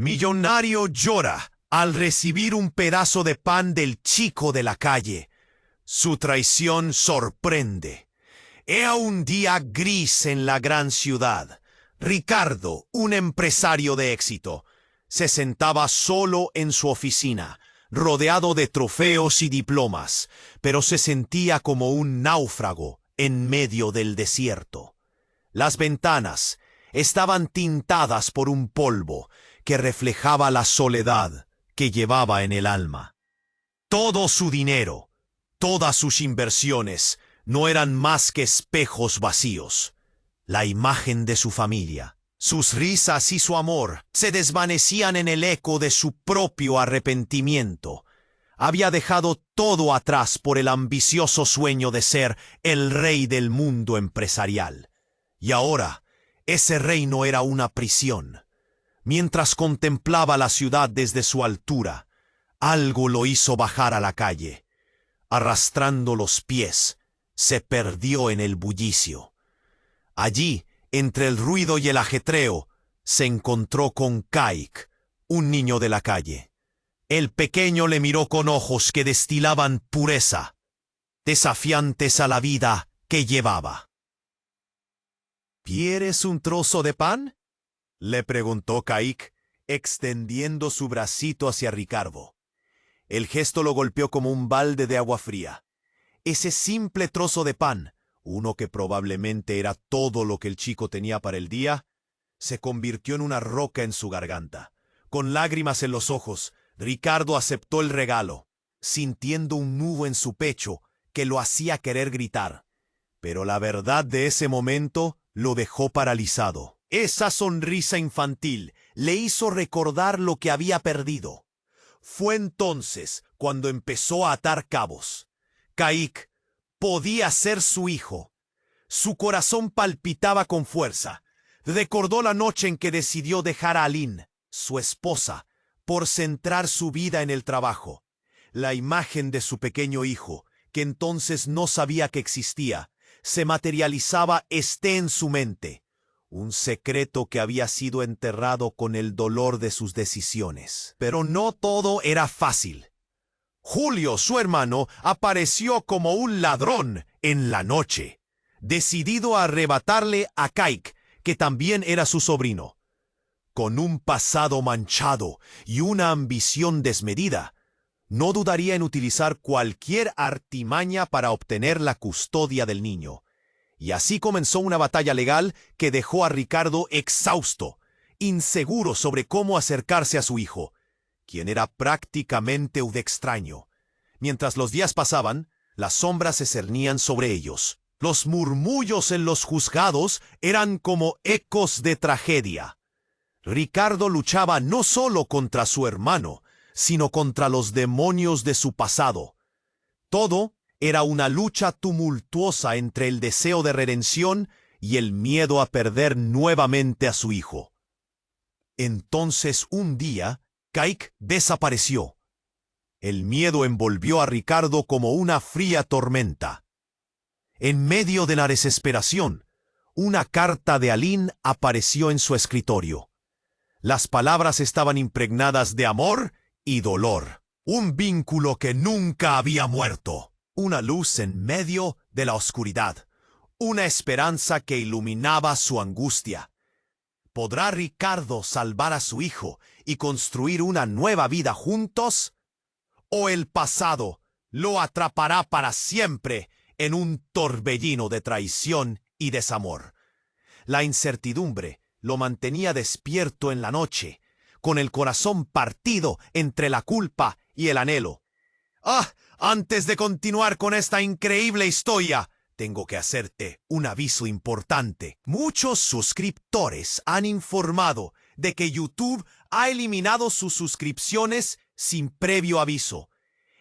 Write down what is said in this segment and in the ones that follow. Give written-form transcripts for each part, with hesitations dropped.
Millonario llora al recibir un pedazo de pan del chico de la calle. Su traición sorprende. Era un día gris en la gran ciudad. Ricardo, un empresario de éxito, se sentaba solo en su oficina, rodeado de trofeos y diplomas, pero se sentía como un náufrago en medio del desierto. Las ventanas estaban tintadas por un polvo que reflejaba la soledad que llevaba en el alma. Todo su dinero, todas sus inversiones, no eran más que espejos vacíos. La imagen de su familia, sus risas y su amor se desvanecían en el eco de su propio arrepentimiento. Había dejado todo atrás por el ambicioso sueño de ser el rey del mundo empresarial. Y ahora, ese reino era una prisión. Mientras contemplaba la ciudad desde su altura, algo lo hizo bajar a la calle. Arrastrando los pies, se perdió en el bullicio. Allí, entre el ruido y el ajetreo, se encontró con Kaik, un niño de la calle. El pequeño le miró con ojos que destilaban pureza, desafiantes a la vida que llevaba. ¿Quieres un trozo de pan?, le preguntó Kaik, extendiendo su bracito hacia Ricardo. El gesto lo golpeó como un balde de agua fría. Ese simple trozo de pan, uno que probablemente era todo lo que el chico tenía para el día, se convirtió en una roca en su garganta. Con lágrimas en los ojos, Ricardo aceptó el regalo, sintiendo un nudo en su pecho que lo hacía querer gritar. Pero la verdad de ese momento lo dejó paralizado. Esa sonrisa infantil le hizo recordar lo que había perdido. Fue entonces cuando empezó a atar cabos. Kaik podía ser su hijo. Su corazón palpitaba con fuerza. Recordó la noche en que decidió dejar a Aline, su esposa, por centrar su vida en el trabajo. La imagen de su pequeño hijo, que entonces no sabía que existía, se materializaba en su mente. Un secreto que había sido enterrado con el dolor de sus decisiones. Pero no todo era fácil. Julio, su hermano, apareció como un ladrón en la noche, decidido a arrebatarle a Kaik, que también era su sobrino. Con un pasado manchado y una ambición desmedida, no dudaría en utilizar cualquier artimaña para obtener la custodia del niño. Y así comenzó una batalla legal que dejó a Ricardo exhausto, inseguro sobre cómo acercarse a su hijo, quien era prácticamente un extraño. Mientras los días pasaban, las sombras se cernían sobre ellos. Los murmullos en los juzgados eran como ecos de tragedia. Ricardo luchaba no solo contra su hermano, sino contra los demonios de su pasado. Todo era una lucha tumultuosa entre el deseo de redención y el miedo a perder nuevamente a su hijo. Entonces un día, Kaik desapareció. El miedo envolvió a Ricardo como una fría tormenta. En medio de la desesperación, una carta de Aline apareció en su escritorio. Las palabras estaban impregnadas de amor y dolor. Un vínculo que nunca había muerto. Una luz en medio de la oscuridad. Una esperanza que iluminaba su angustia. ¿Podrá Ricardo salvar a su hijo y construir una nueva vida juntos? ¿O el pasado lo atrapará para siempre en un torbellino de traición y desamor? La incertidumbre lo mantenía despierto en la noche, con el corazón partido entre la culpa y el anhelo. Antes de continuar con esta increíble historia, tengo que hacerte un aviso importante. Muchos suscriptores han informado de que YouTube ha eliminado sus suscripciones sin previo aviso.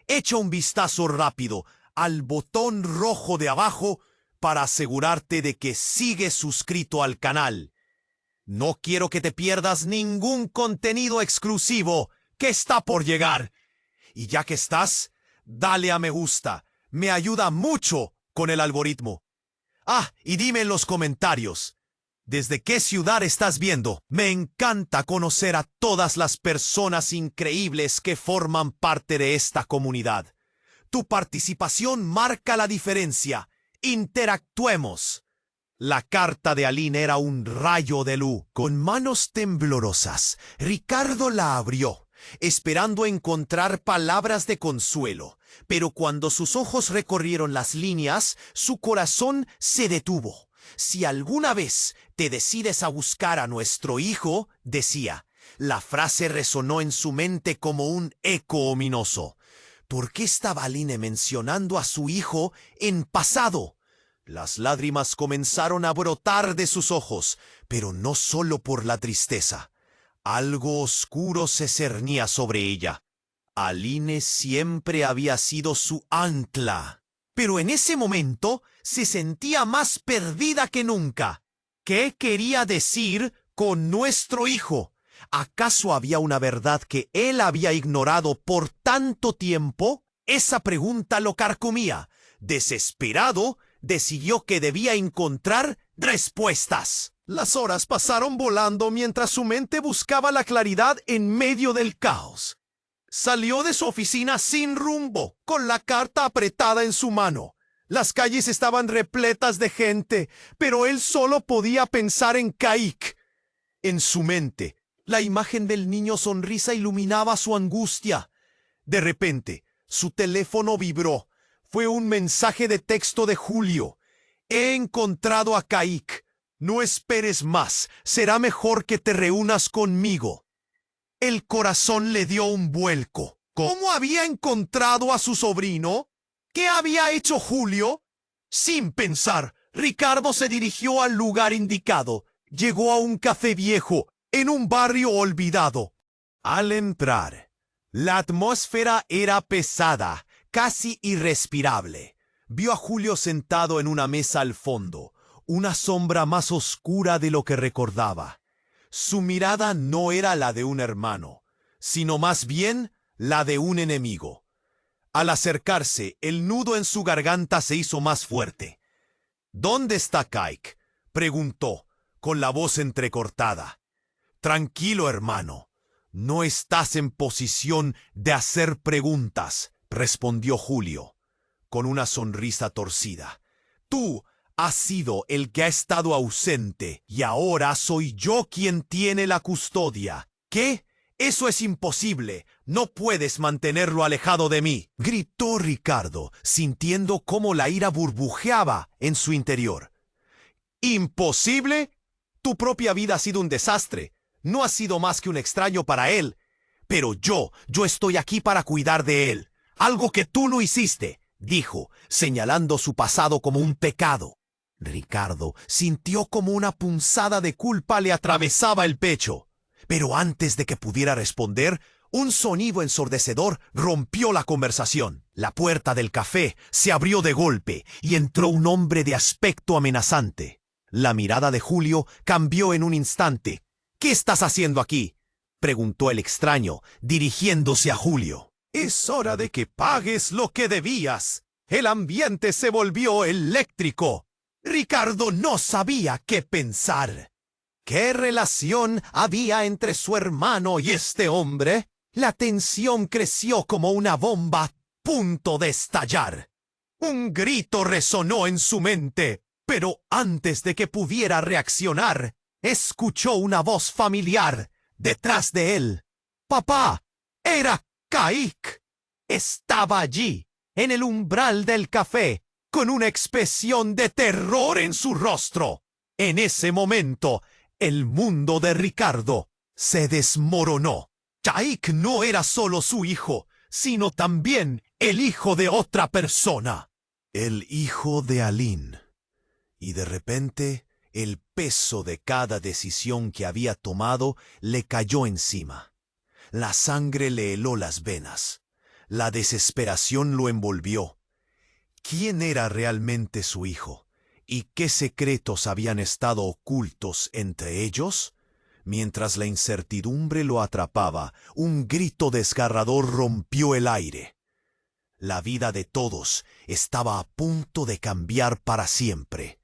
Echa un vistazo rápido al botón rojo de abajo para asegurarte de que sigues suscrito al canal. No quiero que te pierdas ningún contenido exclusivo que está por llegar. Y ya que estás, dale a me gusta. Me ayuda mucho con el algoritmo. Y dime en los comentarios, ¿Desde qué ciudad estás viendo? Me encanta conocer a todas las personas increíbles que forman parte de esta comunidad. Tu participación marca la diferencia. Interactuemos. La carta de Aline era un rayo de luz. Con manos temblorosas, Ricardo la abrió, esperando encontrar palabras de consuelo. Pero cuando sus ojos recorrieron las líneas, su corazón se detuvo. Si alguna vez te decides a buscar a nuestro hijo, decía. La frase resonó en su mente como un eco ominoso. ¿Por qué estaba Aline mencionando a su hijo en pasado? Las lágrimas comenzaron a brotar de sus ojos, pero no solo por la tristeza. Algo oscuro se cernía sobre ella. Aline siempre había sido su ancla, pero en ese momento se sentía más perdida que nunca. ¿Qué quería decir con nuestro hijo? ¿Acaso había una verdad que él había ignorado por tanto tiempo? Esa pregunta lo carcomía. Desesperado, decidió que debía encontrar respuestas. Las horas pasaron volando mientras su mente buscaba la claridad en medio del caos. Salió de su oficina sin rumbo, con la carta apretada en su mano. Las calles estaban repletas de gente, pero él solo podía pensar en Kayk. En su mente, la imagen del niño sonrisa iluminaba su angustia. De repente, su teléfono vibró. Fue un mensaje de texto de Julio. He encontrado a Kayk. No esperes más. Será mejor que te reúnas conmigo. El corazón le dio un vuelco. ¿Cómo había encontrado a su sobrino? ¿Qué había hecho Julio? Sin pensar, Ricardo se dirigió al lugar indicado. Llegó a un café viejo, en un barrio olvidado. Al entrar, la atmósfera era pesada, casi irrespirable. Vio a Julio sentado en una mesa al fondo, una sombra más oscura de lo que recordaba. Su mirada no era la de un hermano, sino más bien la de un enemigo. Al acercarse, el nudo en su garganta se hizo más fuerte. ¿Dónde está Kayk?, preguntó, con la voz entrecortada. Tranquilo, hermano. No estás en posición de hacer preguntas, respondió Julio, con una sonrisa torcida. Tú has sido el que ha estado ausente y ahora soy yo quien tiene la custodia. ¿Qué? Eso es imposible. No puedes mantenerlo alejado de mí, gritó Ricardo, sintiendo cómo la ira burbujeaba en su interior. ¿Imposible? Tu propia vida ha sido un desastre. No has sido más que un extraño para él. Pero yo estoy aquí para cuidar de él. Algo que tú no hiciste, dijo, señalando su pasado como un pecado. Ricardo sintió como una punzada de culpa le atravesaba el pecho. Pero antes de que pudiera responder, un sonido ensordecedor rompió la conversación. La puerta del café se abrió de golpe y entró un hombre de aspecto amenazante. La mirada de Julio cambió en un instante. ¿Qué estás haciendo aquí?, preguntó el extraño, dirigiéndose a Julio. Es hora de que pagues lo que debías. El ambiente se volvió eléctrico. Ricardo no sabía qué pensar. ¿Qué relación había entre su hermano y este hombre? La tensión creció como una bomba a punto de estallar. Un grito resonó en su mente, pero antes de que pudiera reaccionar, escuchó una voz familiar detrás de él. ¡Papá! ¡Era Kayk! Estaba allí, en el umbral del café, con una expresión de terror en su rostro. En ese momento, el mundo de Ricardo se desmoronó. Kayk no era solo su hijo, sino también el hijo de otra persona. El hijo de Aline. Y de repente, el peso de cada decisión que había tomado le cayó encima. La sangre le heló las venas. La desesperación lo envolvió. ¿Quién era realmente su hijo? ¿Y qué secretos habían estado ocultos entre ellos? Mientras la incertidumbre lo atrapaba, un grito desgarrador rompió el aire. La vida de todos estaba a punto de cambiar para siempre.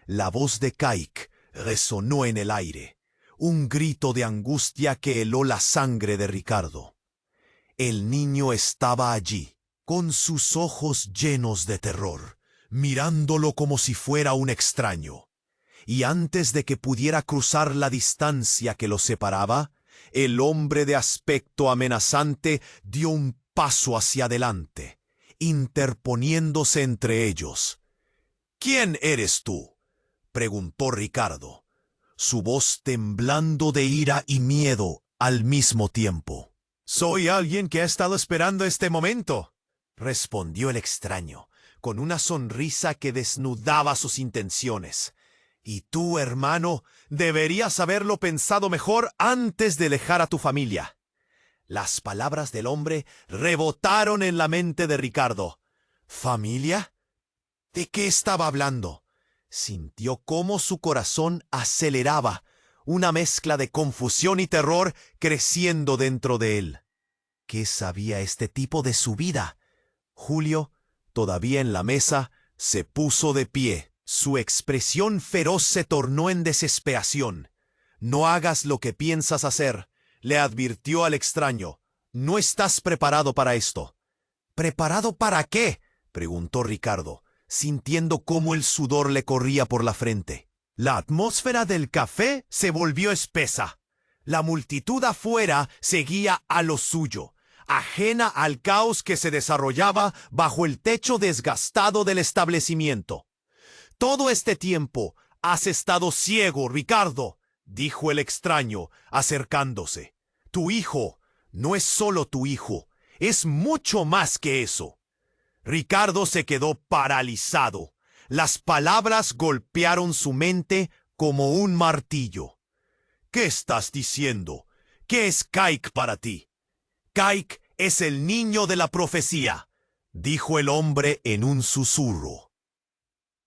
La voz de Kayk resonó en el aire, un grito de angustia que heló la sangre de Ricardo. El niño estaba allí, con sus ojos llenos de terror, mirándolo como si fuera un extraño. Y antes de que pudiera cruzar la distancia que los separaba, el hombre de aspecto amenazante dio un paso hacia adelante, interponiéndose entre ellos. «¿Quién eres tú?», preguntó Ricardo, su voz temblando de ira y miedo al mismo tiempo. «Soy alguien que ha estado esperando este momento», respondió el extraño, con una sonrisa que desnudaba sus intenciones. «Y tú, hermano, deberías haberlo pensado mejor antes de dejar a tu familia». Las palabras del hombre rebotaron en la mente de Ricardo. ¿Familia? ¿De qué estaba hablando? Sintió cómo su corazón aceleraba, una mezcla de confusión y terror creciendo dentro de él. ¿Qué sabía este tipo de su vida? Julio, todavía en la mesa, se puso de pie. Su expresión feroz se tornó en desesperación. «No hagas lo que piensas hacer», le advirtió al extraño. «No estás preparado para esto». «¿Preparado para qué?», preguntó Ricardo, sintiendo cómo el sudor le corría por la frente. La atmósfera del café se volvió espesa. La multitud afuera seguía a lo suyo, ajena al caos que se desarrollaba bajo el techo desgastado del establecimiento. «Todo este tiempo has estado ciego, Ricardo», dijo el extraño, acercándose. «Tu hijo no es solo tu hijo, es mucho más que eso». Ricardo se quedó paralizado. Las palabras golpearon su mente como un martillo. «¿Qué estás diciendo? ¿Qué es Kaik para ti?» «Kaik es el niño de la profecía», dijo el hombre en un susurro,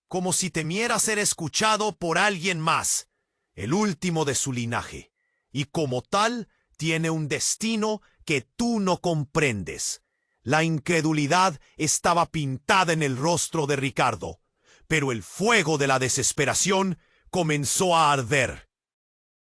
como si temiera ser escuchado por alguien más, el último de su linaje, y como tal tiene un destino que tú no comprendes. La incredulidad estaba pintada en el rostro de Ricardo, pero el fuego de la desesperación comenzó a arder.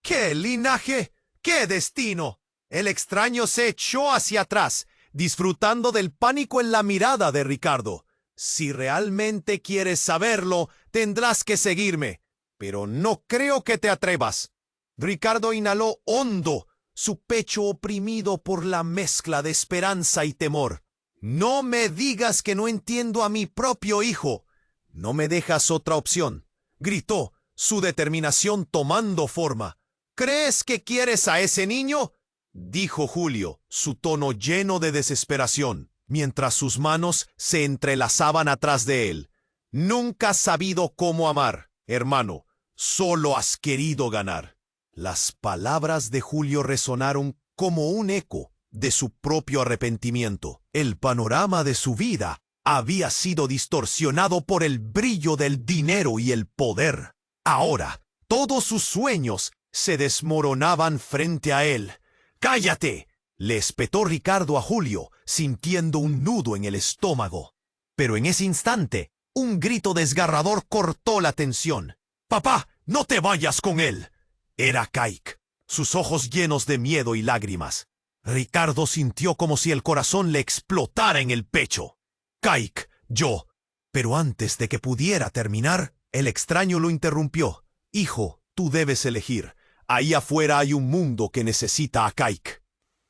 «¿Qué linaje? ¿Qué destino?». El extraño se echó hacia atrás, disfrutando del pánico en la mirada de Ricardo. «Si realmente quieres saberlo, tendrás que seguirme, pero no creo que te atrevas». Ricardo inhaló hondo, su pecho oprimido por la mezcla de esperanza y temor. «No me digas que no entiendo a mi propio hijo. No me dejas otra opción», gritó, su determinación tomando forma. «¿Crees que quieres a ese niño?», dijo Julio, su tono lleno de desesperación, mientras sus manos se entrelazaban atrás de él. «Nunca has sabido cómo amar, hermano. Solo has querido ganar». Las palabras de Julio resonaron como un eco de su propio arrepentimiento. El panorama de su vida había sido distorsionado por el brillo del dinero y el poder. Ahora, todos sus sueños se desmoronaban frente a él. «¡Cállate!», le espetó Ricardo a Julio, sintiendo un nudo en el estómago. Pero en ese instante, un grito desgarrador cortó la tensión. «¡Papá, no te vayas con él!». Era Kaik, sus ojos llenos de miedo y lágrimas. Ricardo sintió como si el corazón le explotara en el pecho. «Kaik, yo». Pero antes de que pudiera terminar, el extraño lo interrumpió. «Hijo, tú debes elegir. Ahí afuera hay un mundo que necesita a Kaik.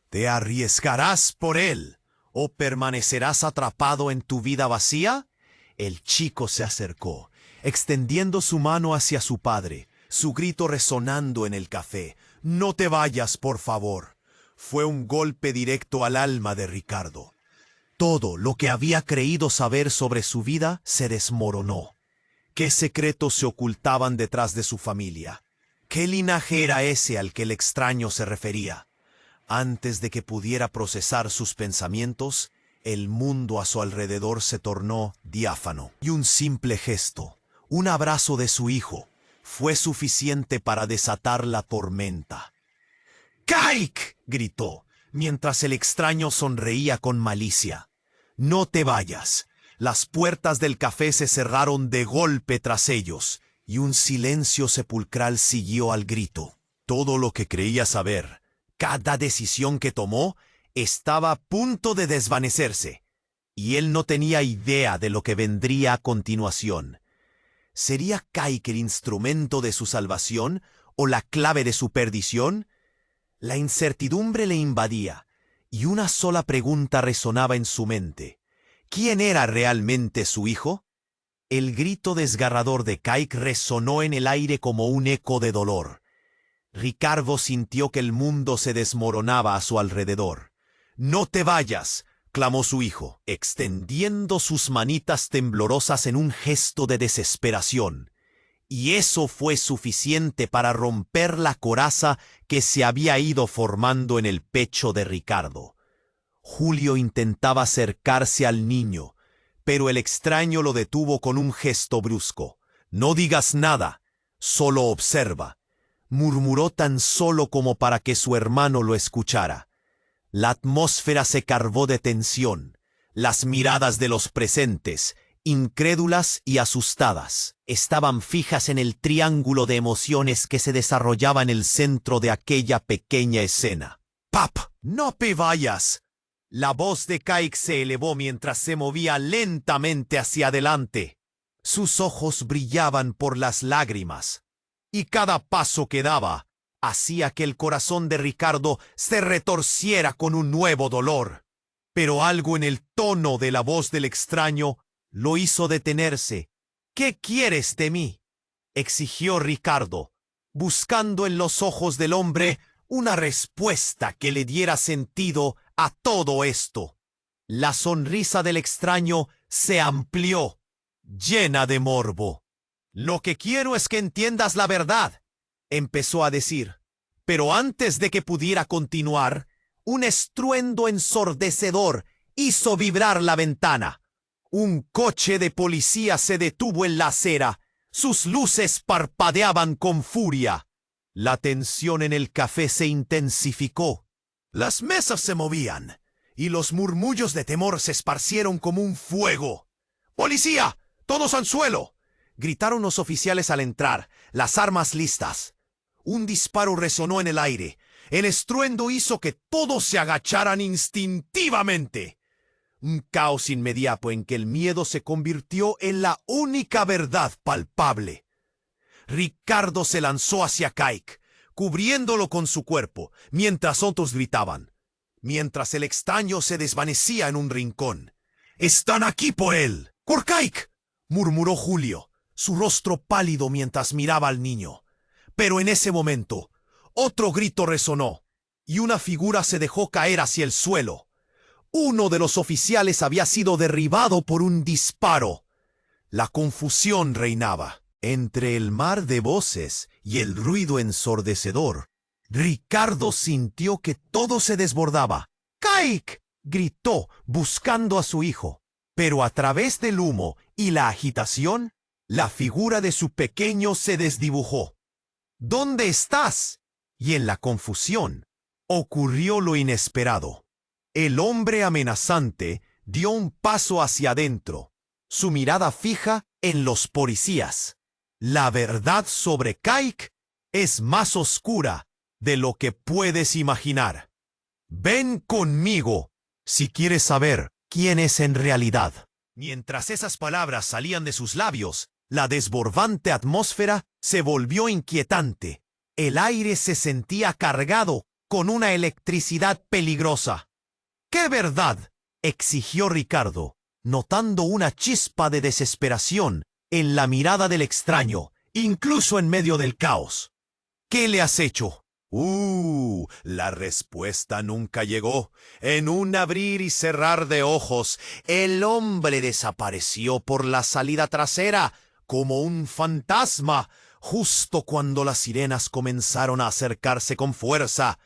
¿Te arriesgarás por él o permanecerás atrapado en tu vida vacía?». El chico se acercó, extendiendo su mano hacia su padre, su grito resonando en el café. «No te vayas, por favor». Fue un golpe directo al alma de Ricardo. Todo lo que había creído saber sobre su vida se desmoronó. ¿Qué secretos se ocultaban detrás de su familia? ¿Qué linaje era ese al que el extraño se refería? Antes de que pudiera procesar sus pensamientos, el mundo a su alrededor se tornó diáfano. Y un simple gesto, un abrazo de su hijo, fue suficiente para desatar la tormenta. «¡Kaik!», gritó, mientras el extraño sonreía con malicia. «No te vayas». Las puertas del café se cerraron de golpe tras ellos, y un silencio sepulcral siguió al grito. Todo lo que creía saber, cada decisión que tomó, estaba a punto de desvanecerse, y él no tenía idea de lo que vendría a continuación. ¿Sería Kaik el instrumento de su salvación o la clave de su perdición? La incertidumbre le invadía, y una sola pregunta resonaba en su mente. ¿Quién era realmente su hijo? El grito desgarrador de Kaik resonó en el aire como un eco de dolor. Ricardo sintió que el mundo se desmoronaba a su alrededor. «¡No te vayas!», clamó su hijo, extendiendo sus manitas temblorosas en un gesto de desesperación. Y eso fue suficiente para romper la coraza que se había ido formando en el pecho de Ricardo. Julio intentaba acercarse al niño, pero el extraño lo detuvo con un gesto brusco. «No digas nada, solo observa», murmuró tan solo como para que su hermano lo escuchara. La atmósfera se cargó de tensión. Las miradas de los presentes, incrédulas y asustadas, estaban fijas en el triángulo de emociones que se desarrollaba en el centro de aquella pequeña escena. «¡Pap! ¡No te vayas!». La voz de Kaik se elevó mientras se movía lentamente hacia adelante. Sus ojos brillaban por las lágrimas, y cada paso que daba hacía que el corazón de Ricardo se retorciera con un nuevo dolor. Pero algo en el tono de la voz del extraño lo hizo detenerse. «¿Qué quieres de mí?», exigió Ricardo, buscando en los ojos del hombre una respuesta que le diera sentido a todo esto. La sonrisa del extraño se amplió, llena de morbo. «Lo que quiero es que entiendas la verdad», empezó a decir, pero antes de que pudiera continuar, un estruendo ensordecedor hizo vibrar la ventana. Un coche de policía se detuvo en la acera. Sus luces parpadeaban con furia. La tensión en el café se intensificó. Las mesas se movían, y los murmullos de temor se esparcieron como un fuego. «¡Policía! ¡Todos al suelo!», gritaron los oficiales al entrar, las armas listas. Un disparo resonó en el aire. El estruendo hizo que todos se agacharan instintivamente. Un caos inmediato en que el miedo se convirtió en la única verdad palpable. Ricardo se lanzó hacia Kaik, cubriéndolo con su cuerpo, mientras otros gritaban, mientras el extraño se desvanecía en un rincón. «¡Están aquí por él!». «¡Por Kaik!», murmuró Julio, su rostro pálido mientras miraba al niño. Pero en ese momento, otro grito resonó, y una figura se dejó caer hacia el suelo. Uno de los oficiales había sido derribado por un disparo. La confusión reinaba. Entre el mar de voces y el ruido ensordecedor, Ricardo sintió que todo se desbordaba. «¡Kaik!», gritó, buscando a su hijo. Pero a través del humo y la agitación, la figura de su pequeño se desdibujó. «¿Dónde estás?». Y en la confusión, ocurrió lo inesperado. El hombre amenazante dio un paso hacia adentro, su mirada fija en los policías. La verdad sobre Kaik es más oscura de lo que puedes imaginar. «Ven conmigo si quieres saber quién es en realidad». Mientras esas palabras salían de sus labios, la desbordante atmósfera se volvió inquietante. El aire se sentía cargado con una electricidad peligrosa. «¿Qué verdad?», exigió Ricardo, notando una chispa de desesperación en la mirada del extraño, incluso en medio del caos. «¿Qué le has hecho?». La respuesta nunca llegó. En un abrir y cerrar de ojos, el hombre desapareció por la salida trasera, como un fantasma, justo cuando las sirenas comenzaron a acercarse con fuerza.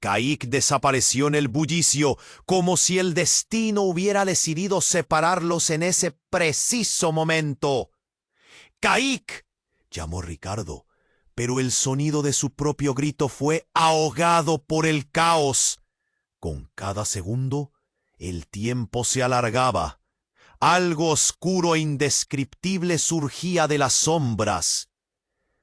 Kaik desapareció en el bullicio, como si el destino hubiera decidido separarlos en ese preciso momento. «¡Kaik!», llamó Ricardo, pero el sonido de su propio grito fue ahogado por el caos. Con cada segundo, el tiempo se alargaba. Algo oscuro e indescriptible surgía de las sombras.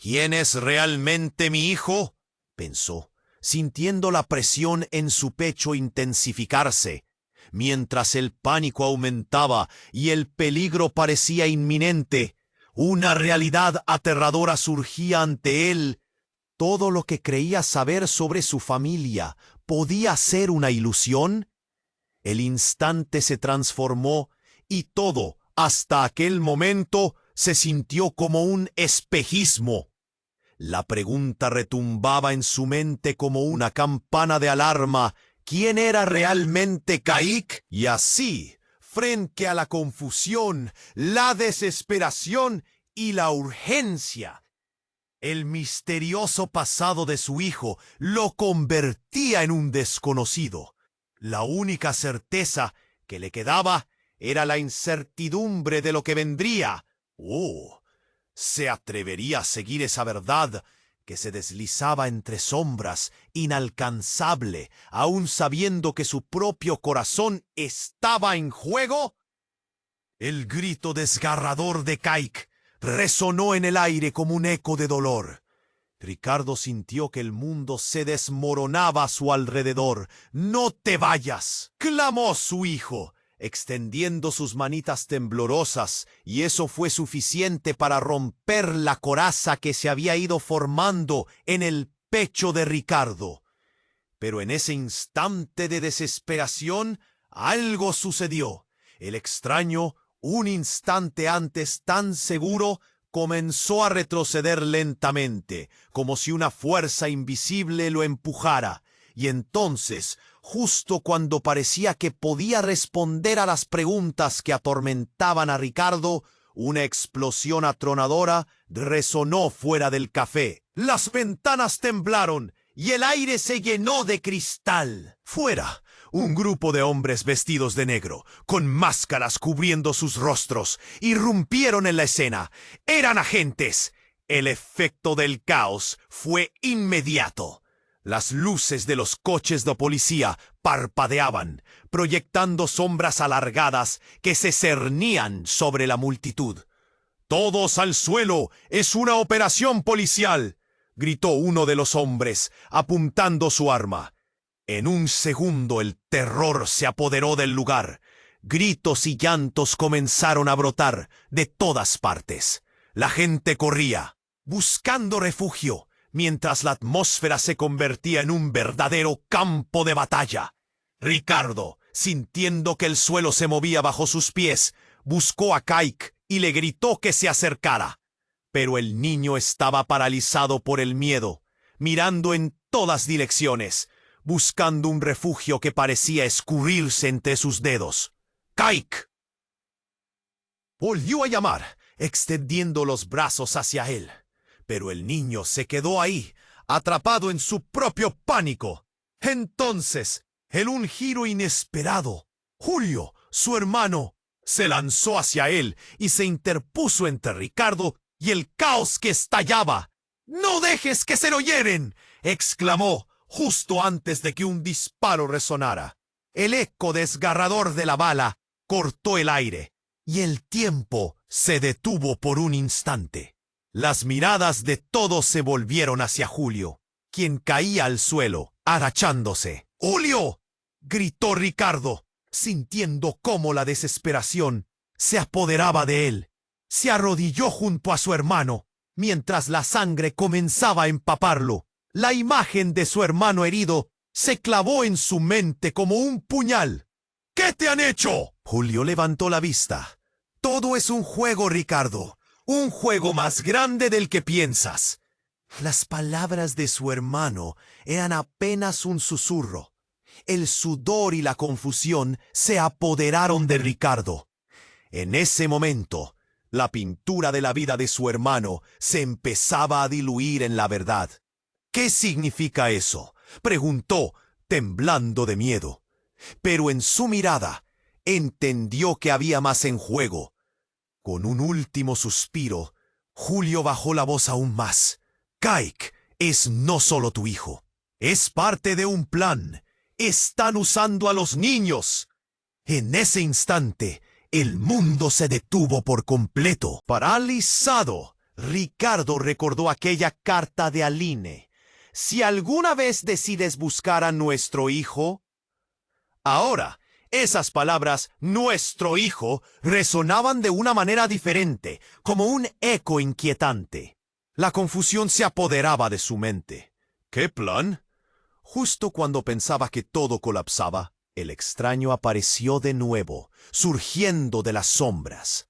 ¿Quién es realmente mi hijo?, pensó, sintiendo la presión en su pecho intensificarse, mientras el pánico aumentaba y el peligro parecía inminente. Una realidad aterradora surgía ante él. ¿Todo lo que creía saber sobre su familia podía ser una ilusión? El instante se transformó y todo, hasta aquel momento, se sintió como un espejismo. La pregunta retumbaba en su mente como una campana de alarma. ¿Quién era realmente Caïk? Y así, frente a la confusión, la desesperación y la urgencia, el misterioso pasado de su hijo lo convertía en un desconocido. La única certeza que le quedaba era la incertidumbre de lo que vendría. ¿Se atrevería a seguir esa verdad que se deslizaba entre sombras, inalcanzable, aun sabiendo que su propio corazón estaba en juego? El grito desgarrador de Caïk resonó en el aire como un eco de dolor. Ricardo sintió que el mundo se desmoronaba a su alrededor. «¡No te vayas!», clamó su hijo, extendiendo sus manitas temblorosas, y eso fue suficiente para romper la coraza que se había ido formando en el pecho de Ricardo. Pero en ese instante de desesperación, algo sucedió. El extraño, un instante antes tan seguro, comenzó a retroceder lentamente, como si una fuerza invisible lo empujara. Y entonces, justo cuando parecía que podía responder a las preguntas que atormentaban a Ricardo, una explosión atronadora resonó fuera del café. Las ventanas temblaron y el aire se llenó de cristal. Fuera, un grupo de hombres vestidos de negro, con máscaras cubriendo sus rostros, irrumpieron en la escena. Eran agentes. El efecto del caos fue inmediato. Las luces de los coches de policía parpadeaban, proyectando sombras alargadas que se cernían sobre la multitud. «¡Todos al suelo! ¡Es una operación policial!», gritó uno de los hombres, apuntando su arma. En un segundo el terror se apoderó del lugar. Gritos y llantos comenzaron a brotar de todas partes. La gente corría, buscando refugio, mientras la atmósfera se convertía en un verdadero campo de batalla. Ricardo, sintiendo que el suelo se movía bajo sus pies, buscó a Caïk y le gritó que se acercara. Pero el niño estaba paralizado por el miedo, mirando en todas direcciones, buscando un refugio que parecía escurrirse entre sus dedos. «¡Caïk!», volvió a llamar, extendiendo los brazos hacia él. Pero el niño se quedó ahí, atrapado en su propio pánico. Entonces, en un giro inesperado, Julio, su hermano, se lanzó hacia él y se interpuso entre Ricardo y el caos que estallaba. «¡No dejes que se lo hieren!», exclamó, justo antes de que un disparo resonara. El eco desgarrador de la bala cortó el aire, y el tiempo se detuvo por un instante. Las miradas de todos se volvieron hacia Julio, quien caía al suelo, agachándose. «¡Julio!», gritó Ricardo, sintiendo cómo la desesperación se apoderaba de él. Se arrodilló junto a su hermano, mientras la sangre comenzaba a empaparlo. La imagen de su hermano herido se clavó en su mente como un puñal. «¿Qué te han hecho?». Julio levantó la vista. «Todo es un juego, Ricardo. Un juego más grande del que piensas». Las palabras de su hermano eran apenas un susurro. El sudor y la confusión se apoderaron de Ricardo. En ese momento, la pintura de la vida de su hermano se empezaba a diluir en la verdad. «¿Qué significa eso?», preguntó, temblando de miedo. Pero en su mirada entendió que había más en juego. Con un último suspiro, Julio bajó la voz aún más. «Caïk es no solo tu hijo, es parte de un plan. Están usando a los niños». En ese instante, el mundo se detuvo por completo. Paralizado, Ricardo recordó aquella carta de Aline. Si alguna vez decides buscar a nuestro hijo... Ahora, esas palabras, nuestro hijo, resonaban de una manera diferente, como un eco inquietante. La confusión se apoderaba de su mente. ¿Qué plan? Justo cuando pensaba que todo colapsaba, el extraño apareció de nuevo, surgiendo de las sombras.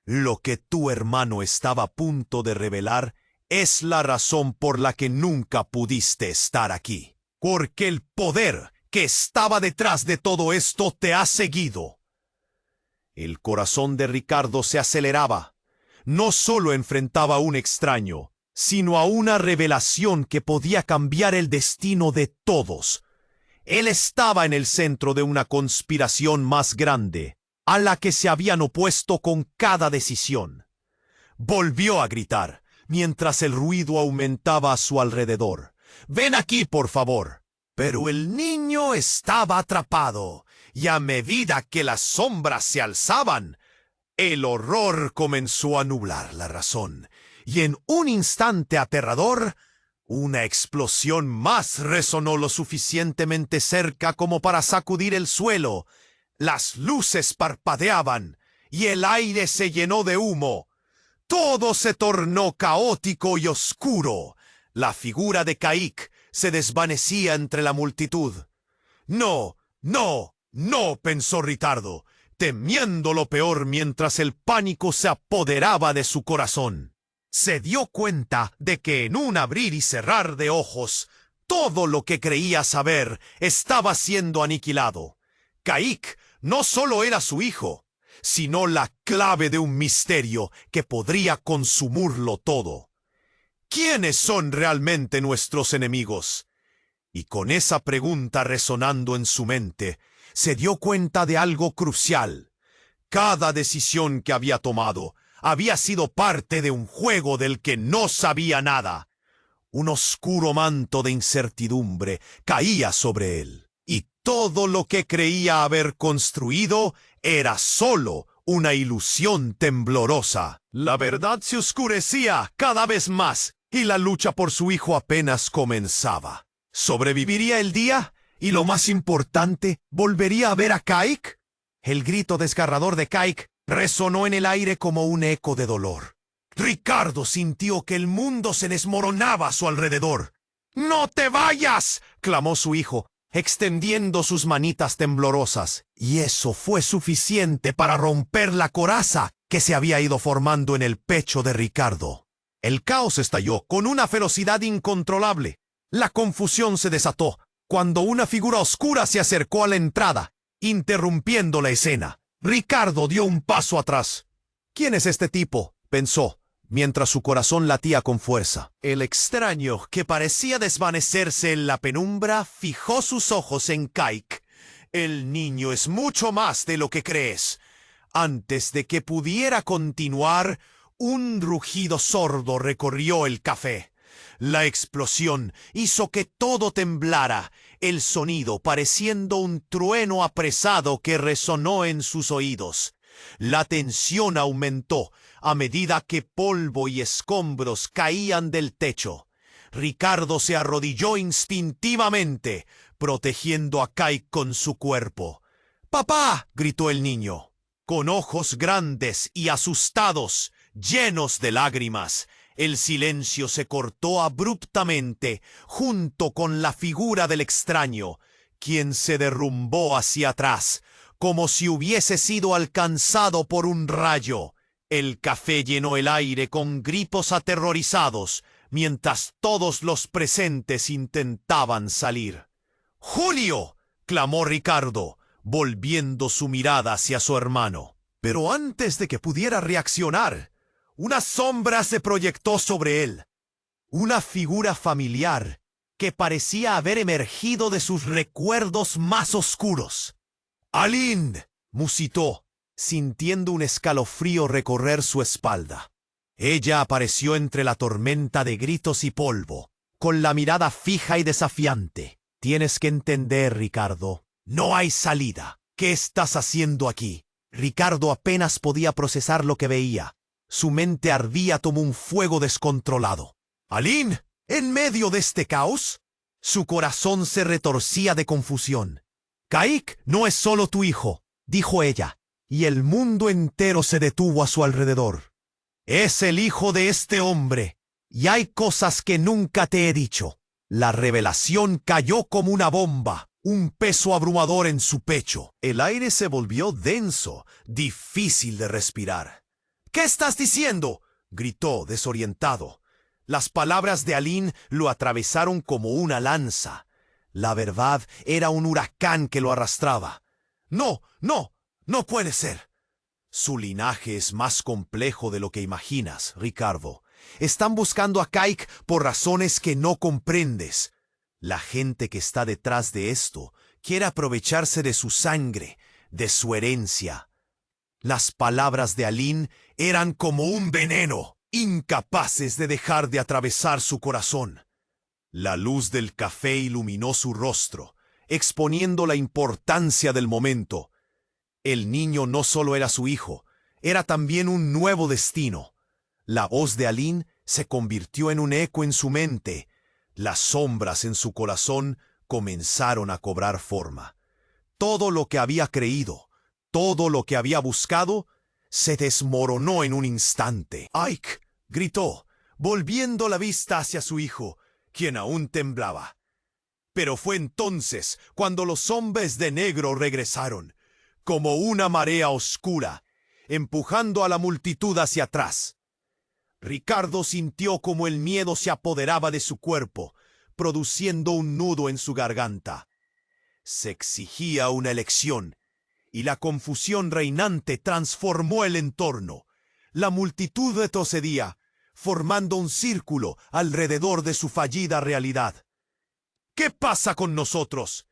Lo que tu hermano estaba a punto de revelar es la razón por la que nunca pudiste estar aquí. Porque el poder que estaba detrás de todo esto te ha seguido. El corazón de Ricardo se aceleraba. No solo enfrentaba a un extraño, sino a una revelación que podía cambiar el destino de todos. Él estaba en el centro de una conspiración más grande, a la que se habían opuesto con cada decisión. Volvió a gritar, mientras el ruido aumentaba a su alrededor. «¡Ven aquí, por favor!». Pero el niño estaba atrapado, y a medida que las sombras se alzaban, el horror comenzó a nublar la razón, y en un instante aterrador, una explosión más resonó lo suficientemente cerca como para sacudir el suelo. Las luces parpadeaban, y el aire se llenó de humo. Todo se tornó caótico y oscuro. La figura de Caïk se desvanecía entre la multitud. «No, no, no», pensó Ricardo, temiendo lo peor mientras el pánico se apoderaba de su corazón. Se dio cuenta de que en un abrir y cerrar de ojos, todo lo que creía saber estaba siendo aniquilado. Caïk no solo era su hijo, sino la clave de un misterio que podría consumirlo todo. ¿Quiénes son realmente nuestros enemigos? Y con esa pregunta resonando en su mente, se dio cuenta de algo crucial. Cada decisión que había tomado había sido parte de un juego del que no sabía nada. Un oscuro manto de incertidumbre caía sobre él, y todo lo que creía haber construido era solo una ilusión temblorosa. La verdad se oscurecía cada vez más, y la lucha por su hijo apenas comenzaba. ¿Sobreviviría el día? Y lo más importante, ¿volvería a ver a Caïk? El grito desgarrador de Caïk resonó en el aire como un eco de dolor. Ricardo sintió que el mundo se desmoronaba a su alrededor. «¡No te vayas!», clamó su hijo, extendiendo sus manitas temblorosas, y eso fue suficiente para romper la coraza que se había ido formando en el pecho de Ricardo. El caos estalló con una ferocidad incontrolable. La confusión se desató cuando una figura oscura se acercó a la entrada, interrumpiendo la escena. Ricardo dio un paso atrás. «¿Quién es este tipo?», pensó, mientras su corazón latía con fuerza. El extraño, que parecía desvanecerse en la penumbra, fijó sus ojos en Caïk. «El niño es mucho más de lo que crees». Antes de que pudiera continuar, un rugido sordo recorrió el café. La explosión hizo que todo temblara, el sonido pareciendo un trueno apresado que resonó en sus oídos. La tensión aumentó a medida que polvo y escombros caían del techo. Ricardo se arrodilló instintivamente, protegiendo a Caïk con su cuerpo. «¡Papá!», gritó el niño. Con ojos grandes y asustados, llenos de lágrimas, el silencio se cortó abruptamente junto con la figura del extraño, quien se derrumbó hacia atrás, como si hubiese sido alcanzado por un rayo. El café llenó el aire con gritos aterrorizados, mientras todos los presentes intentaban salir. «¡Julio!», clamó Ricardo, volviendo su mirada hacia su hermano. Pero antes de que pudiera reaccionar, una sombra se proyectó sobre él. Una figura familiar que parecía haber emergido de sus recuerdos más oscuros. «Aline», musitó, sintiendo un escalofrío recorrer su espalda. Ella apareció entre la tormenta de gritos y polvo, con la mirada fija y desafiante. «Tienes que entender, Ricardo. No hay salida. ¿Qué estás haciendo aquí?». Ricardo apenas podía procesar lo que veía. Su mente ardía como un fuego descontrolado. «Aline, en medio de este caos...» Su corazón se retorcía de confusión. «Kaik no es solo tu hijo», dijo ella, y el mundo entero se detuvo a su alrededor. «Es el hijo de este hombre, y hay cosas que nunca te he dicho». La revelación cayó como una bomba, un peso abrumador en su pecho. El aire se volvió denso, difícil de respirar. «¿Qué estás diciendo?», gritó, desorientado. Las palabras de Aline lo atravesaron como una lanza. La verdad era un huracán que lo arrastraba. «No, no, no puede ser». «Su linaje es más complejo de lo que imaginas, Ricardo. Están buscando a Kaik por razones que no comprendes. La gente que está detrás de esto quiere aprovecharse de su sangre, de su herencia». Las palabras de Aline eran como un veneno, incapaces de dejar de atravesar su corazón. La luz del café iluminó su rostro, exponiendo la importancia del momento. El niño no solo era su hijo, era también un nuevo destino. La voz de Aline se convirtió en un eco en su mente. Las sombras en su corazón comenzaron a cobrar forma. Todo lo que había creído, todo lo que había buscado, se desmoronó en un instante. «Ike», gritó, volviendo la vista hacia su hijo, quien aún temblaba. Pero fue entonces cuando los hombres de negro regresaron, como una marea oscura, empujando a la multitud hacia atrás. Ricardo sintió como el miedo se apoderaba de su cuerpo, produciendo un nudo en su garganta. Se exigía una elección, y la confusión reinante transformó el entorno. La multitud retrocedía, formando un círculo alrededor de su fallida realidad. «¿Qué pasa con nosotros?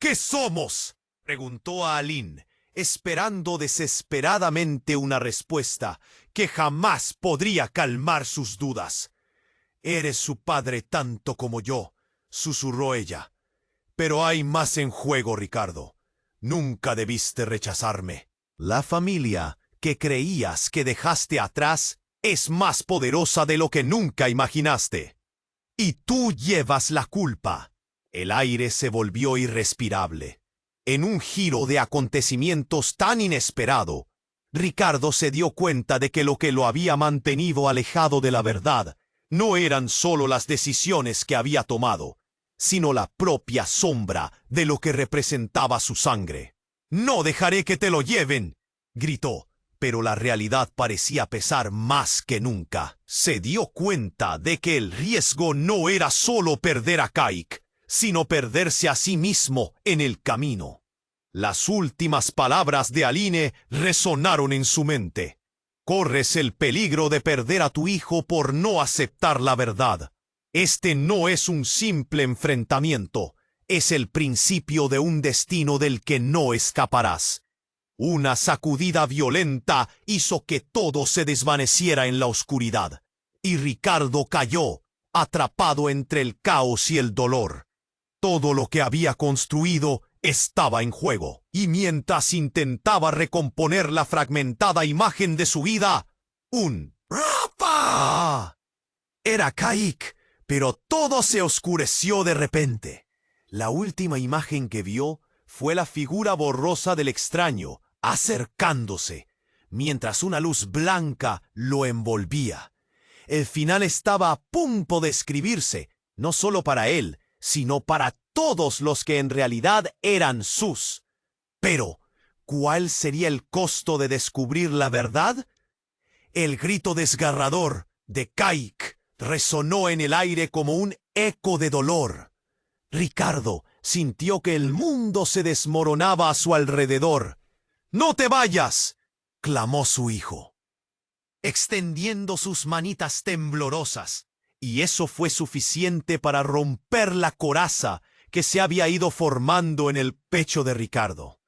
¿Qué somos?», preguntó a Aline, esperando desesperadamente una respuesta que jamás podría calmar sus dudas. «Eres su padre tanto como yo», susurró ella. «Pero hay más en juego, Ricardo. Nunca debiste rechazarme. La familia que creías que dejaste atrás es más poderosa de lo que nunca imaginaste. Y tú llevas la culpa». El aire se volvió irrespirable. En un giro de acontecimientos tan inesperado, Ricardo se dio cuenta de que lo había mantenido alejado de la verdad no eran solo las decisiones que había tomado, sino la propia sombra de lo que representaba su sangre. «No dejaré que te lo lleven», gritó, pero la realidad parecía pesar más que nunca. Se dio cuenta de que el riesgo no era solo perder a Kaik, sino perderse a sí mismo en el camino. Las últimas palabras de Aline resonaron en su mente. «Corres el peligro de perder a tu hijo por no aceptar la verdad. Este no es un simple enfrentamiento, es el principio de un destino del que no escaparás». Una sacudida violenta hizo que todo se desvaneciera en la oscuridad, y Ricardo cayó, atrapado entre el caos y el dolor. Todo lo que había construido estaba en juego, y mientras intentaba recomponer la fragmentada imagen de su vida, un ¡Rapa! Era Kaik, pero todo se oscureció de repente. La última imagen que vio fue la figura borrosa del extraño, acercándose, mientras una luz blanca lo envolvía. El final estaba a punto de escribirse, no solo para él, sino para todos los que en realidad eran sus. Pero, ¿cuál sería el costo de descubrir la verdad? El grito desgarrador de Kaik resonó en el aire como un eco de dolor. Ricardo sintió que el mundo se desmoronaba a su alrededor. «¡No te vayas!», clamó su hijo, extendiendo sus manitas temblorosas, y eso fue suficiente para romper la coraza que se había ido formando en el pecho de Ricardo.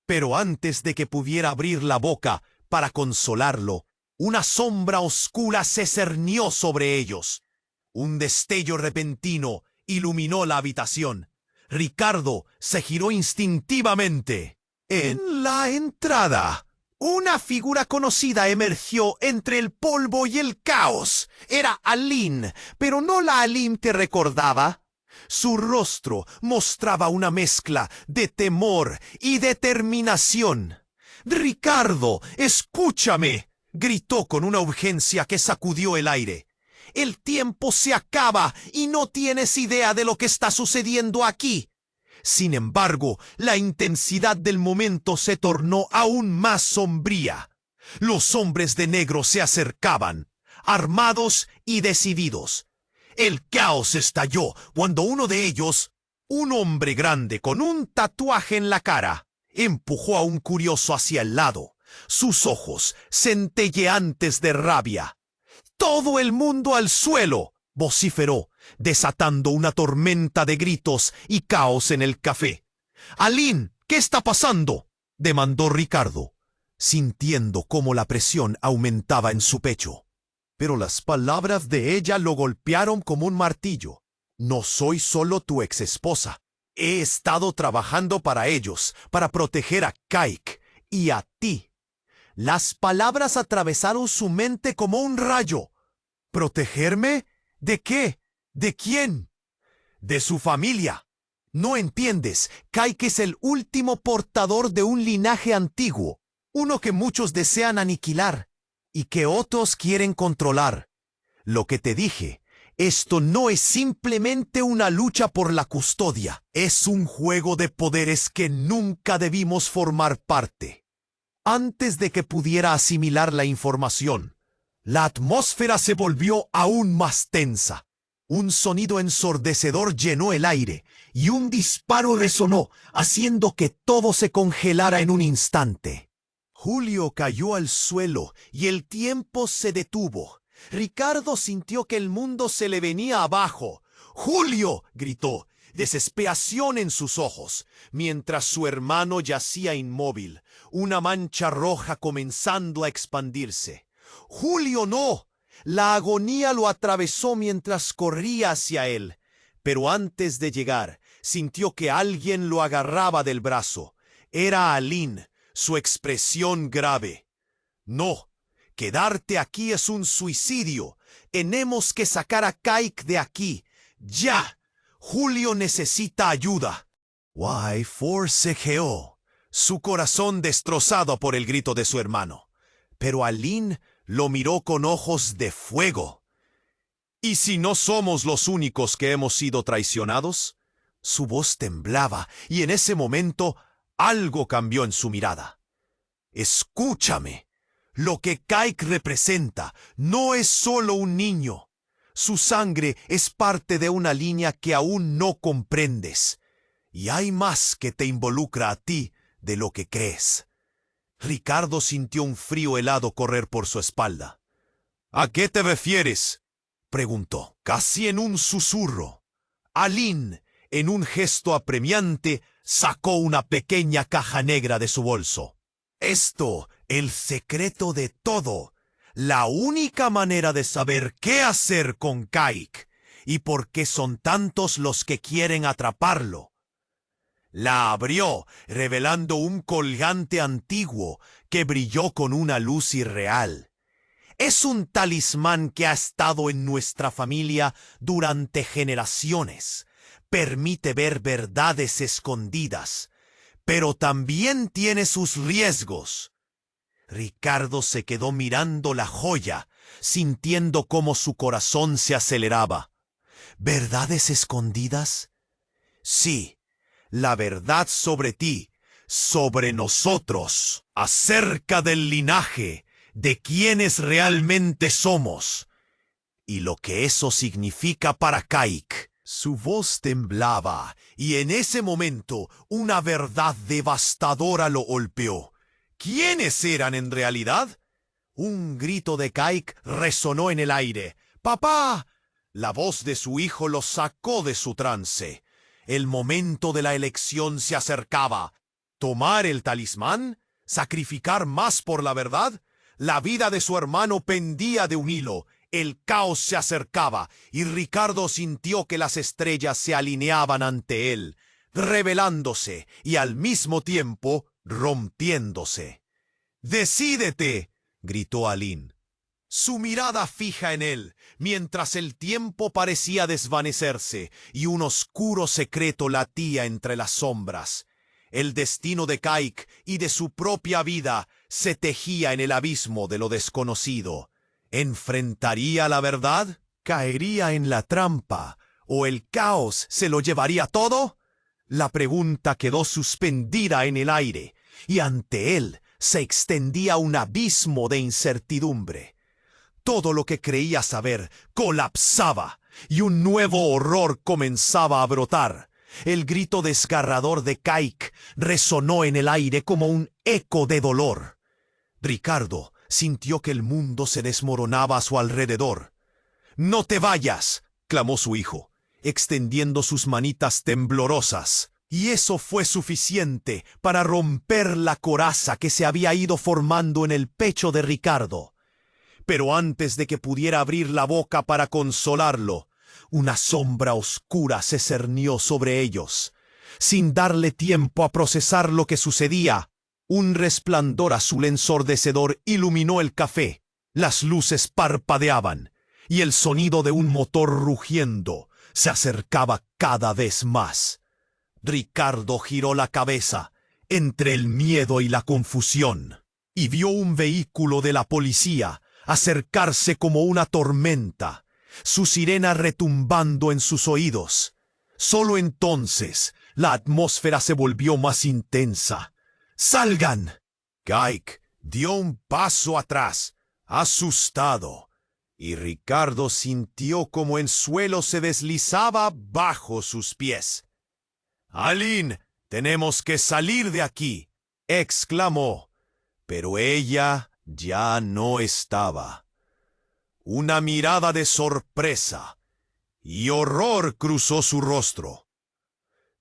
Pero antes de que pudiera abrir la boca para consolarlo, una sombra oscura se cernió sobre ellos. Un destello repentino iluminó la habitación. Ricardo se giró instintivamente. En la entrada, Una figura conocida emergió entre el polvo y el caos. Era Aline, pero no la Aline que recordaba. Su rostro mostraba una mezcla de temor y determinación. «Ricardo, escúchame», gritó con una urgencia que sacudió el aire. «El tiempo se acaba y no tienes idea de lo que está sucediendo aquí». Sin embargo, la intensidad del momento se tornó aún más sombría. Los hombres de negro se acercaban, armados y decididos. El caos estalló cuando uno de ellos, un hombre grande con un tatuaje en la cara, empujó a un curioso hacia el lado, sus ojos centelleantes de rabia. «¡Todo el mundo al suelo!», vociferó, desatando una tormenta de gritos y caos en el café. «Aline, ¿qué está pasando?», demandó Ricardo, sintiendo cómo la presión aumentaba en su pecho. Pero las palabras de ella lo golpearon como un martillo. «No soy solo tu exesposa. He estado trabajando para ellos, para proteger a Kaik y a ti». Las palabras atravesaron su mente como un rayo. «¿Protegerme? ¿De qué? ¿De quién?». «De su familia. No entiendes, Kaik es el último portador de un linaje antiguo, uno que muchos desean aniquilar y que otros quieren controlar. Lo que te dije, esto no es simplemente una lucha por la custodia, es un juego de poderes que nunca debimos formar parte». Antes de que pudiera asimilar la información, la atmósfera se volvió aún más tensa. Un sonido ensordecedor llenó el aire y un disparo resonó, haciendo que todo se congelara en un instante. Julio cayó al suelo y el tiempo se detuvo. Ricardo sintió que el mundo se le venía abajo. «¡Julio!», gritó, desesperación en sus ojos, mientras su hermano yacía inmóvil, una mancha roja comenzando a expandirse. «¡Julio, no!». La agonía lo atravesó mientras corría hacia él, pero antes de llegar, sintió que alguien lo agarraba del brazo. Era Aline, su expresión grave. «No, quedarte aquí es un suicidio. Tenemos que sacar a Kaik de aquí. ¡Ya! Julio necesita ayuda». Wai forcejeó, su corazón destrozado por el grito de su hermano. Pero Aline lo miró con ojos de fuego. «¿Y si no somos los únicos que hemos sido traicionados?». Su voz temblaba y en ese momento algo cambió en su mirada. «Escúchame. Lo que Kaik representa no es solo un niño. Su sangre es parte de una línea que aún no comprendes. Y hay más que te involucra a ti de lo que crees». Ricardo sintió un frío helado correr por su espalda. «¿A qué te refieres?», preguntó, casi en un susurro. Aline, en un gesto apremiante, sacó una pequeña caja negra de su bolso. «Esto, el secreto de todo. La única manera de saber qué hacer con Kaik y por qué son tantos los que quieren atraparlo». La abrió, revelando un colgante antiguo que brilló con una luz irreal. «Es un talismán que ha estado en nuestra familia durante generaciones. Permite ver verdades escondidas, pero también tiene sus riesgos». Ricardo se quedó mirando la joya, sintiendo cómo su corazón se aceleraba. «¿Verdades escondidas?». «Sí, la verdad sobre ti, sobre nosotros, acerca del linaje, de quienes realmente somos, y lo que eso significa para Kaik». Su voz temblaba, y en ese momento una verdad devastadora lo golpeó. ¿Quiénes eran en realidad? Un grito de Kaik resonó en el aire. «¡Papá!». La voz de su hijo lo sacó de su trance. El momento de la elección se acercaba. ¿Tomar el talismán? ¿Sacrificar más por la verdad? La vida de su hermano pendía de un hilo. El caos se acercaba y Ricardo sintió que las estrellas se alineaban ante él, revelándose y al mismo tiempo rompiéndose. ¡Decídete!, gritó Aline, su mirada fija en él, mientras el tiempo parecía desvanecerse y un oscuro secreto latía entre las sombras. El destino de Kaik y de su propia vida se tejía en el abismo de lo desconocido. ¿Enfrentaría la verdad? ¿Caería en la trampa? ¿O el caos se lo llevaría todo? La pregunta quedó suspendida en el aire, y ante él se extendía un abismo de incertidumbre. Todo lo que creía saber colapsaba, y un nuevo horror comenzaba a brotar. El grito desgarrador de Kaik resonó en el aire como un eco de dolor. Ricardo sintió que el mundo se desmoronaba a su alrededor. «¡No te vayas!», clamó su hijo, extendiendo sus manitas temblorosas. Y eso fue suficiente para romper la coraza que se había ido formando en el pecho de Ricardo. Pero antes de que pudiera abrir la boca para consolarlo, una sombra oscura se cernió sobre ellos. Sin darle tiempo a procesar lo que sucedía, un resplandor azul ensordecedor iluminó el café. Las luces parpadeaban, y el sonido de un motor rugiendo se acercaba cada vez más. Ricardo giró la cabeza entre el miedo y la confusión, y vio un vehículo de la policía acercarse como una tormenta, su sirena retumbando en sus oídos. Solo entonces la atmósfera se volvió más intensa. ¡Salgan! Kaik dio un paso atrás, asustado, y Ricardo sintió como el suelo se deslizaba bajo sus pies. «Aline, tenemos que salir de aquí», exclamó, pero ella ya no estaba. Una mirada de sorpresa y horror cruzó su rostro.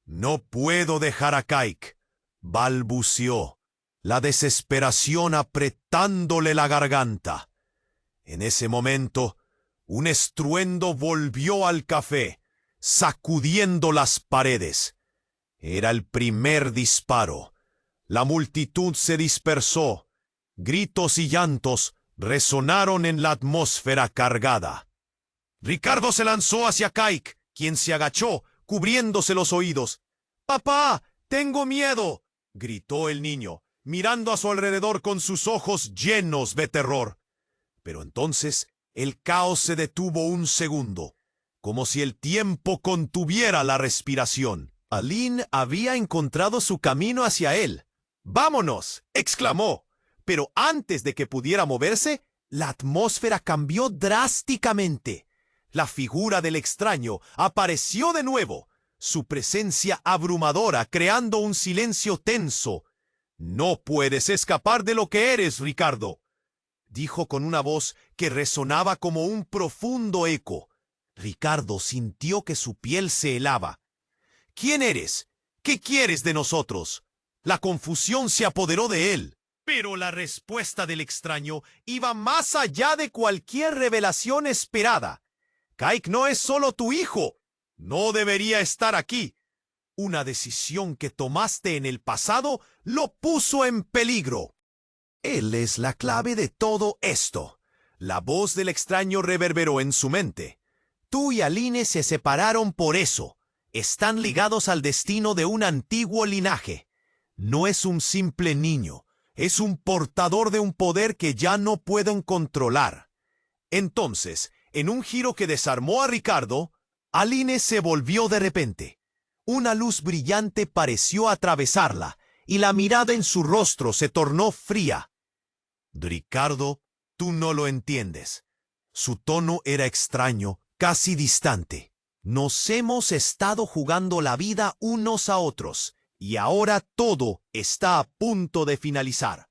«No puedo dejar a Kaik», balbuceó, la desesperación apretándole la garganta. En ese momento, un estruendo volvió al café, sacudiendo las paredes. Era el primer disparo. La multitud se dispersó. Gritos y llantos resonaron en la atmósfera cargada. Ricardo se lanzó hacia Kaik, quien se agachó, cubriéndose los oídos. «¡Papá, tengo miedo!», gritó el niño, mirando a su alrededor con sus ojos llenos de terror. Pero entonces el caos se detuvo un segundo, como si el tiempo contuviera la respiración. Aline había encontrado su camino hacia él. «¡Vámonos!», exclamó. Pero antes de que pudiera moverse, la atmósfera cambió drásticamente. La figura del extraño apareció de nuevo, su presencia abrumadora creando un silencio tenso. «No puedes escapar de lo que eres, Ricardo», dijo con una voz que resonaba como un profundo eco. Ricardo sintió que su piel se helaba. «¿Quién eres? ¿Qué quieres de nosotros?». La confusión se apoderó de él. Pero la respuesta del extraño iba más allá de cualquier revelación esperada. «Kaik no es solo tu hijo. No debería estar aquí. Una decisión que tomaste en el pasado lo puso en peligro. Él es la clave de todo esto». La voz del extraño reverberó en su mente. «Tú y Aline se separaron por eso. Están ligados al destino de un antiguo linaje. No es un simple niño. Es un portador de un poder que ya no pueden controlar». Entonces, en un giro que desarmó a Ricardo, Aline se volvió de repente. Una luz brillante pareció atravesarla, y la mirada en su rostro se tornó fría. «Ricardo, tú no lo entiendes». Su tono era extraño, casi distante. «Nos hemos estado jugando la vida unos a otros, y ahora todo está a punto de finalizar.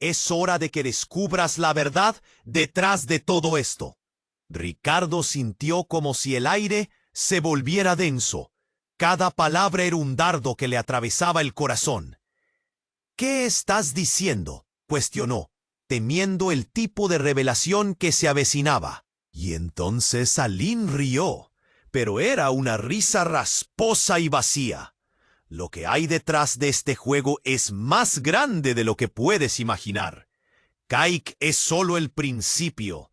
Es hora de que descubras la verdad detrás de todo esto». Ricardo sintió como si el aire se volviera denso. Cada palabra era un dardo que le atravesaba el corazón. «¿Qué estás diciendo?», cuestionó, temiendo el tipo de revelación que se avecinaba. Y entonces Aline rió, pero era una risa rasposa y vacía. «Lo que hay detrás de este juego es más grande de lo que puedes imaginar. Kaik es solo el principio.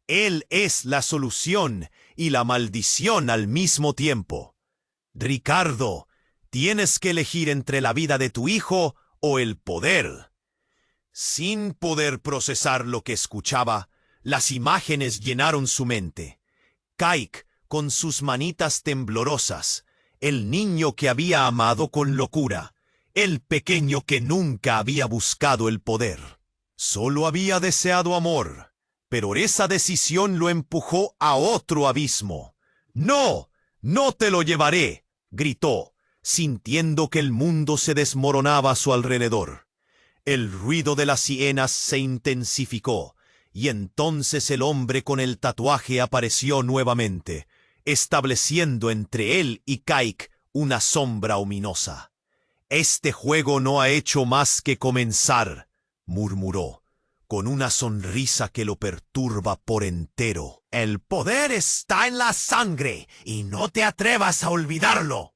Él es la solución y la maldición al mismo tiempo. Ricardo, tienes que elegir entre la vida de tu hijo o el poder. Sin poder procesar lo que escuchaba, las imágenes llenaron su mente. Kaik, con sus manitas temblorosas, el niño que había amado con locura, el pequeño que nunca había buscado el poder. Solo había deseado amor, pero esa decisión lo empujó a otro abismo. ¡No! ¡No te lo llevaré!, gritó, sintiendo que el mundo se desmoronaba a su alrededor. El ruido de las hienas se intensificó, y entonces el hombre con el tatuaje apareció nuevamente, estableciendo entre él y Kaik una sombra ominosa. «Este juego no ha hecho más que comenzar», murmuró, con una sonrisa que lo perturba por entero. «El poder está en la sangre, y no te atrevas a olvidarlo».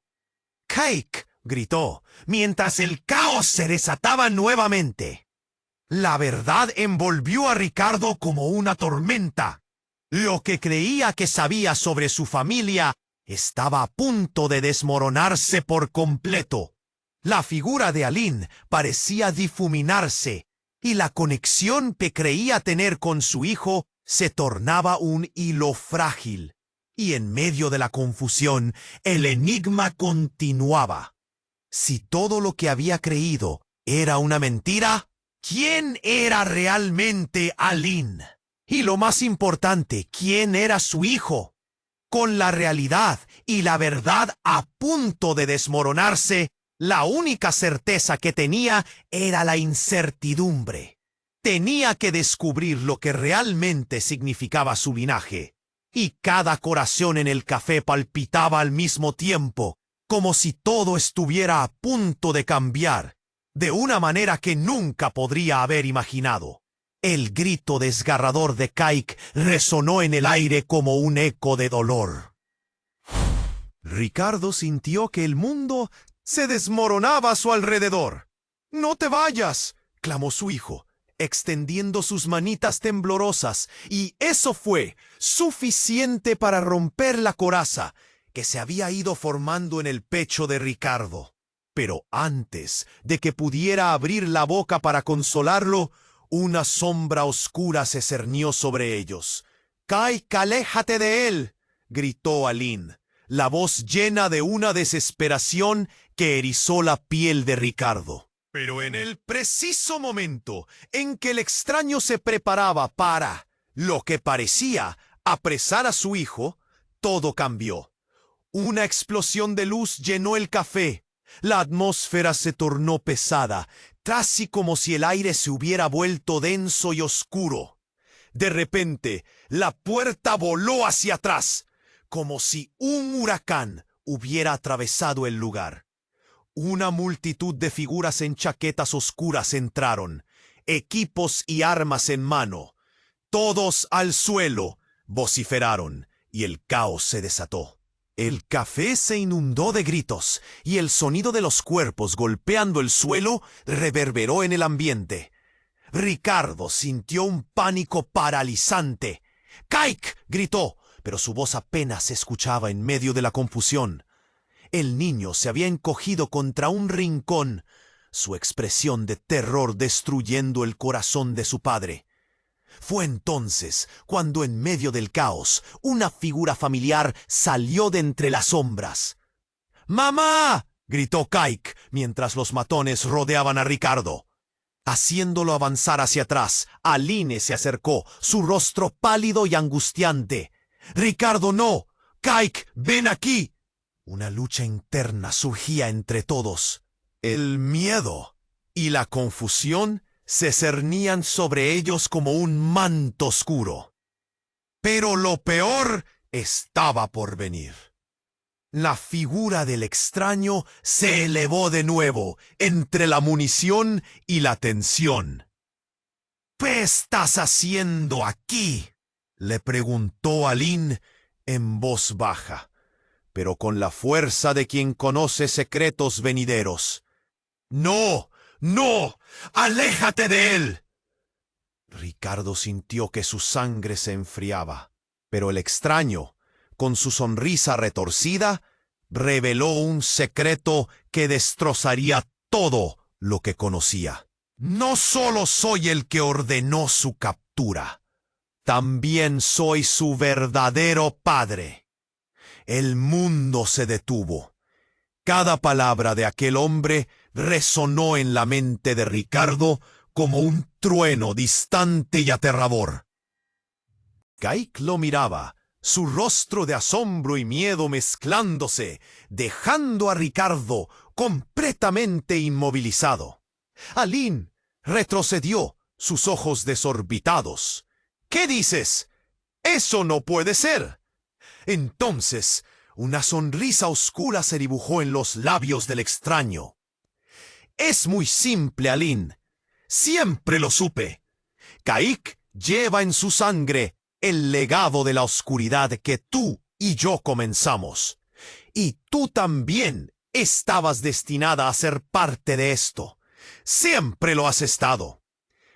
«Kaik», gritó, mientras el caos se desataba nuevamente. La verdad envolvió a Ricardo como una tormenta. Lo que creía que sabía sobre su familia estaba a punto de desmoronarse por completo. La figura de Aline parecía difuminarse, y la conexión que creía tener con su hijo se tornaba un hilo frágil. Y en medio de la confusión, el enigma continuaba. Si todo lo que había creído era una mentira, ¿quién era realmente Aline? Y lo más importante, ¿quién era su hijo? Con la realidad y la verdad a punto de desmoronarse, la única certeza que tenía era la incertidumbre. Tenía que descubrir lo que realmente significaba su linaje. Y cada corazón en el café palpitaba al mismo tiempo, como si todo estuviera a punto de cambiar, de una manera que nunca podría haber imaginado. El grito desgarrador de Kaik resonó en el aire como un eco de dolor. Ricardo sintió que el mundo se desmoronaba a su alrededor. «¡No te vayas!», clamó su hijo, extendiendo sus manitas temblorosas, y eso fue suficiente para romper la coraza que se había ido formando en el pecho de Ricardo. Pero antes de que pudiera abrir la boca para consolarlo, una sombra oscura se cernió sobre ellos. «¡Kaik, aléjate de él!», gritó Aline, la voz llena de una desesperación que erizó la piel de Ricardo. Pero en el preciso momento en que el extraño se preparaba para, lo que parecía, apresar a su hijo, todo cambió. Una explosión de luz llenó el café. La atmósfera se tornó pesada, casi como si el aire se hubiera vuelto denso y oscuro. De repente, la puerta voló hacia atrás, como si un huracán hubiera atravesado el lugar. Una multitud de figuras en chaquetas oscuras entraron, equipos y armas en mano. «Todos al suelo», vociferaron, y el caos se desató. El café se inundó de gritos, y el sonido de los cuerpos golpeando el suelo reverberó en el ambiente. Ricardo sintió un pánico paralizante. «¡Kaik!», gritó, pero su voz apenas se escuchaba en medio de la confusión. El niño se había encogido contra un rincón, su expresión de terror destruyendo el corazón de su padre. Fue entonces cuando en medio del caos una figura familiar salió de entre las sombras. «¡Mamá!», gritó Kaik mientras los matones rodeaban a Ricardo. Haciéndolo avanzar hacia atrás, Aline se acercó, su rostro pálido y angustiante. «¡Ricardo, no! Kaik, ven aquí!». Una lucha interna surgía entre todos. El miedo y la confusión se cernían sobre ellos como un manto oscuro. Pero lo peor estaba por venir. La figura del extraño se elevó de nuevo entre la munición y la tensión. «¿Qué estás haciendo aquí?», le preguntó Aline en voz baja, pero con la fuerza de quien conoce secretos venideros. «¡No! ¡No! ¡Aléjate de él!». Ricardo sintió que su sangre se enfriaba, pero el extraño, con su sonrisa retorcida, reveló un secreto que destrozaría todo lo que conocía. No solo soy el que ordenó su captura, también soy su verdadero padre. El mundo se detuvo. Cada palabra de aquel hombre resonó en la mente de Ricardo como un trueno distante y aterrador. Kaik lo miraba, su rostro de asombro y miedo mezclándose, dejando a Ricardo completamente inmovilizado. Aline retrocedió, sus ojos desorbitados. ¿Qué dices? ¡Eso no puede ser! Entonces, una sonrisa oscura se dibujó en los labios del extraño. Es muy simple, Aline. Siempre lo supe. Kaik lleva en su sangre el legado de la oscuridad que tú y yo comenzamos. Y tú también estabas destinada a ser parte de esto. Siempre lo has estado.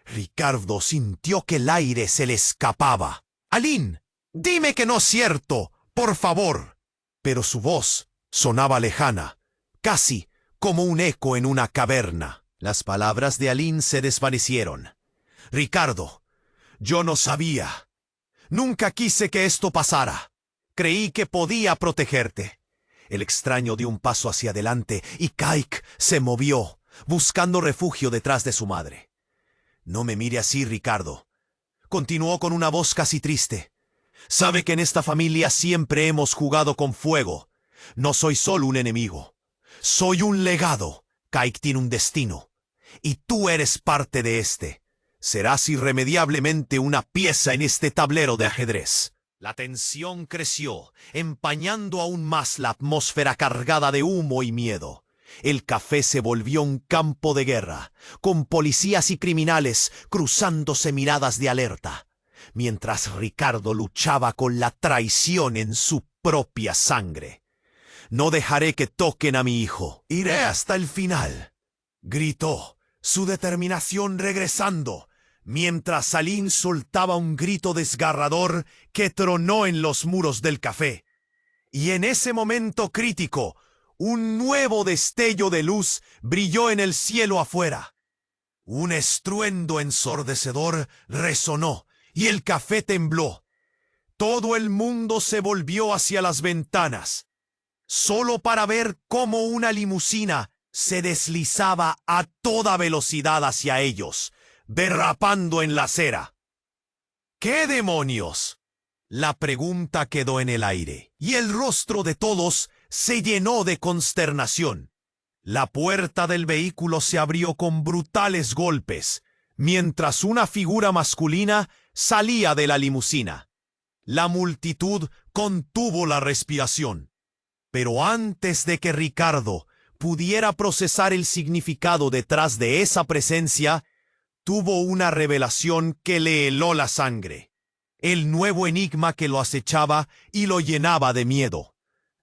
Ricardo sintió que el aire se le escapaba. Aline, dime que no es cierto, por favor. Pero su voz sonaba lejana, casi como un eco en una caverna. Las palabras de Aline se desvanecieron. Ricardo, yo no sabía. Nunca quise que esto pasara. Creí que podía protegerte. El extraño dio un paso hacia adelante y Kaik se movió, buscando refugio detrás de su madre. No me mire así, Ricardo. Continuó con una voz casi triste. Sabe que en esta familia siempre hemos jugado con fuego. No soy solo un enemigo. Soy un legado. Kaik tiene un destino. Y tú eres parte de este. Serás irremediablemente una pieza en este tablero de ajedrez. La tensión creció, empañando aún más la atmósfera cargada de humo y miedo. El café se volvió un campo de guerra, con policías y criminales cruzándose miradas de alerta, mientras Ricardo luchaba con la traición en su propia sangre. No dejaré que toquen a mi hijo. Iré hasta el final, gritó, su determinación regresando, mientras Aline soltaba un grito desgarrador que tronó en los muros del café. Y en ese momento crítico, un nuevo destello de luz brilló en el cielo afuera. Un estruendo ensordecedor resonó y el café tembló. Todo el mundo se volvió hacia las ventanas, solo para ver cómo una limusina se deslizaba a toda velocidad hacia ellos, derrapando en la acera. ¿Qué demonios? La pregunta quedó en el aire, y el rostro de todos se llenó de consternación. La puerta del vehículo se abrió con brutales golpes, mientras una figura masculina salía de la limusina. La multitud contuvo la respiración. Pero antes de que Ricardo pudiera procesar el significado detrás de esa presencia, tuvo una revelación que le heló la sangre. El nuevo enigma que lo acechaba y lo llenaba de miedo.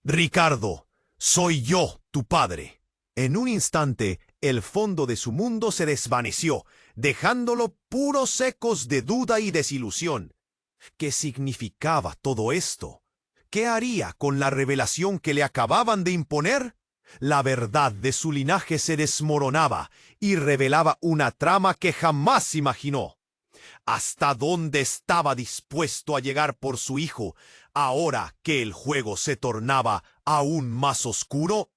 Ricardo, soy yo, tu padre. En un instante, el fondo de su mundo se desvaneció, dejándolo puros ecos de duda y desilusión. ¿Qué significaba todo esto? ¿Qué haría con la revelación que le acababan de imponer? La verdad de su linaje se desmoronaba y revelaba una trama que jamás imaginó. ¿Hasta dónde estaba dispuesto a llegar por su hijo, ahora que el juego se tornaba aún más oscuro?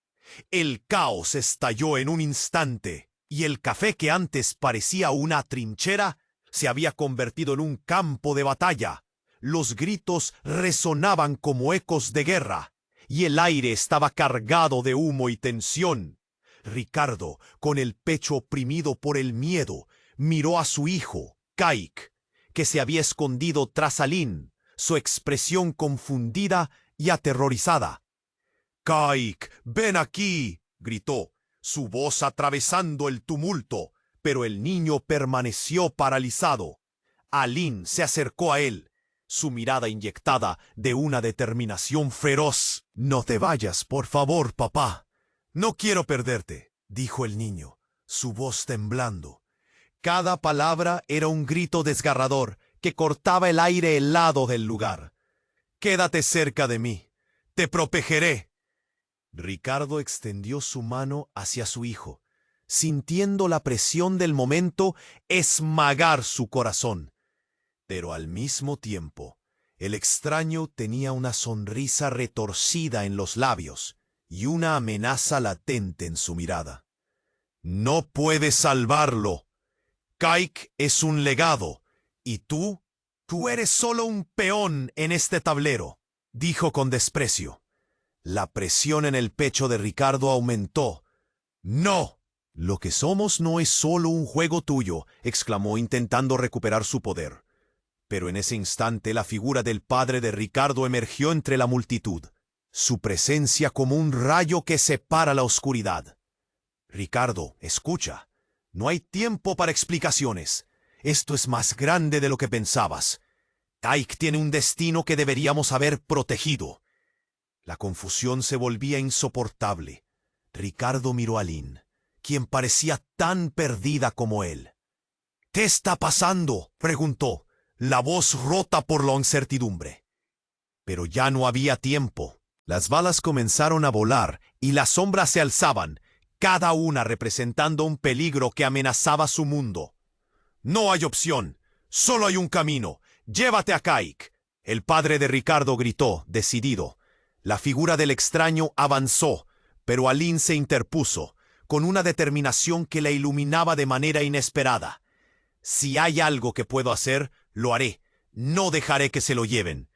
El caos estalló en un instante, y el café que antes parecía una trinchera se había convertido en un campo de batalla. Los gritos resonaban como ecos de guerra, y el aire estaba cargado de humo y tensión. Ricardo, con el pecho oprimido por el miedo, miró a su hijo, Kaik, que se había escondido tras Aline, su expresión confundida y aterrorizada. «Kaik, ven aquí», gritó, su voz atravesando el tumulto, pero el niño permaneció paralizado. Aline se acercó a él, su mirada inyectada de una determinación feroz. «No te vayas, por favor, papá. No quiero perderte», dijo el niño, su voz temblando. Cada palabra era un grito desgarrador que cortaba el aire helado del lugar. «Quédate cerca de mí. Te protegeré». Ricardo extendió su mano hacia su hijo, sintiendo la presión del momento esmagar su corazón. Pero al mismo tiempo, el extraño tenía una sonrisa retorcida en los labios y una amenaza latente en su mirada. «No puedes salvarlo. Kaik es un legado, y tú eres solo un peón en este tablero», dijo con desprecio. La presión en el pecho de Ricardo aumentó. «¡No! Lo que somos no es solo un juego tuyo», exclamó intentando recuperar su poder. Pero en ese instante la figura del padre de Ricardo emergió entre la multitud, su presencia como un rayo que separa la oscuridad. «Ricardo, escucha. No hay tiempo para explicaciones. Esto es más grande de lo que pensabas. Kaik tiene un destino que deberíamos haber protegido». La confusión se volvía insoportable. Ricardo miró a Lynn, quien parecía tan perdida como él. «¿Qué está pasando?», preguntó, la voz rota por la incertidumbre. Pero ya no había tiempo. Las balas comenzaron a volar y las sombras se alzaban, cada una representando un peligro que amenazaba su mundo. «No hay opción. Solo hay un camino. Llévate a Kaik», el padre de Ricardo gritó, decidido. La figura del extraño avanzó, pero Aline se interpuso, con una determinación que la iluminaba de manera inesperada. «Si hay algo que puedo hacer, lo haré. No dejaré que se lo lleven».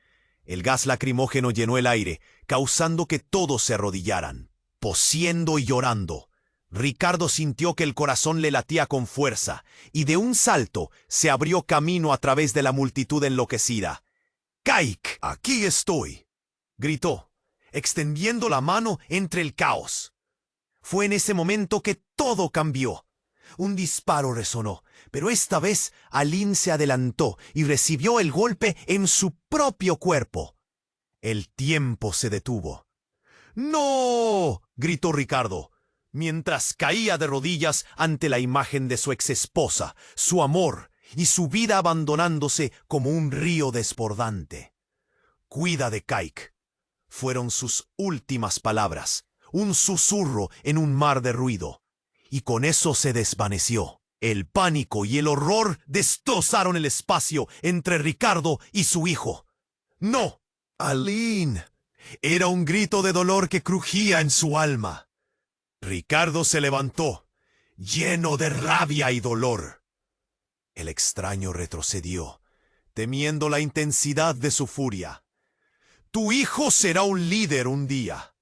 El gas lacrimógeno llenó el aire, causando que todos se arrodillaran, tosiendo y llorando. Ricardo sintió que el corazón le latía con fuerza, y de un salto se abrió camino a través de la multitud enloquecida. «Kaik, aquí estoy», gritó, extendiendo la mano entre el caos. Fue en ese momento que todo cambió. Un disparo resonó, pero esta vez Aline se adelantó y recibió el golpe en su propio cuerpo. El tiempo se detuvo. «¡No!», gritó Ricardo, mientras caía de rodillas ante la imagen de su exesposa, su amor y su vida abandonándose como un río desbordante. «Cuida de Kaik», fueron sus últimas palabras, un susurro en un mar de ruido. Y con eso se desvaneció. El pánico y el horror destrozaron el espacio entre Ricardo y su hijo. «¡No! Aline». Era un grito de dolor que crujía en su alma. Ricardo se levantó, lleno de rabia y dolor. El extraño retrocedió, temiendo la intensidad de su furia. «Tu hijo será un líder un día.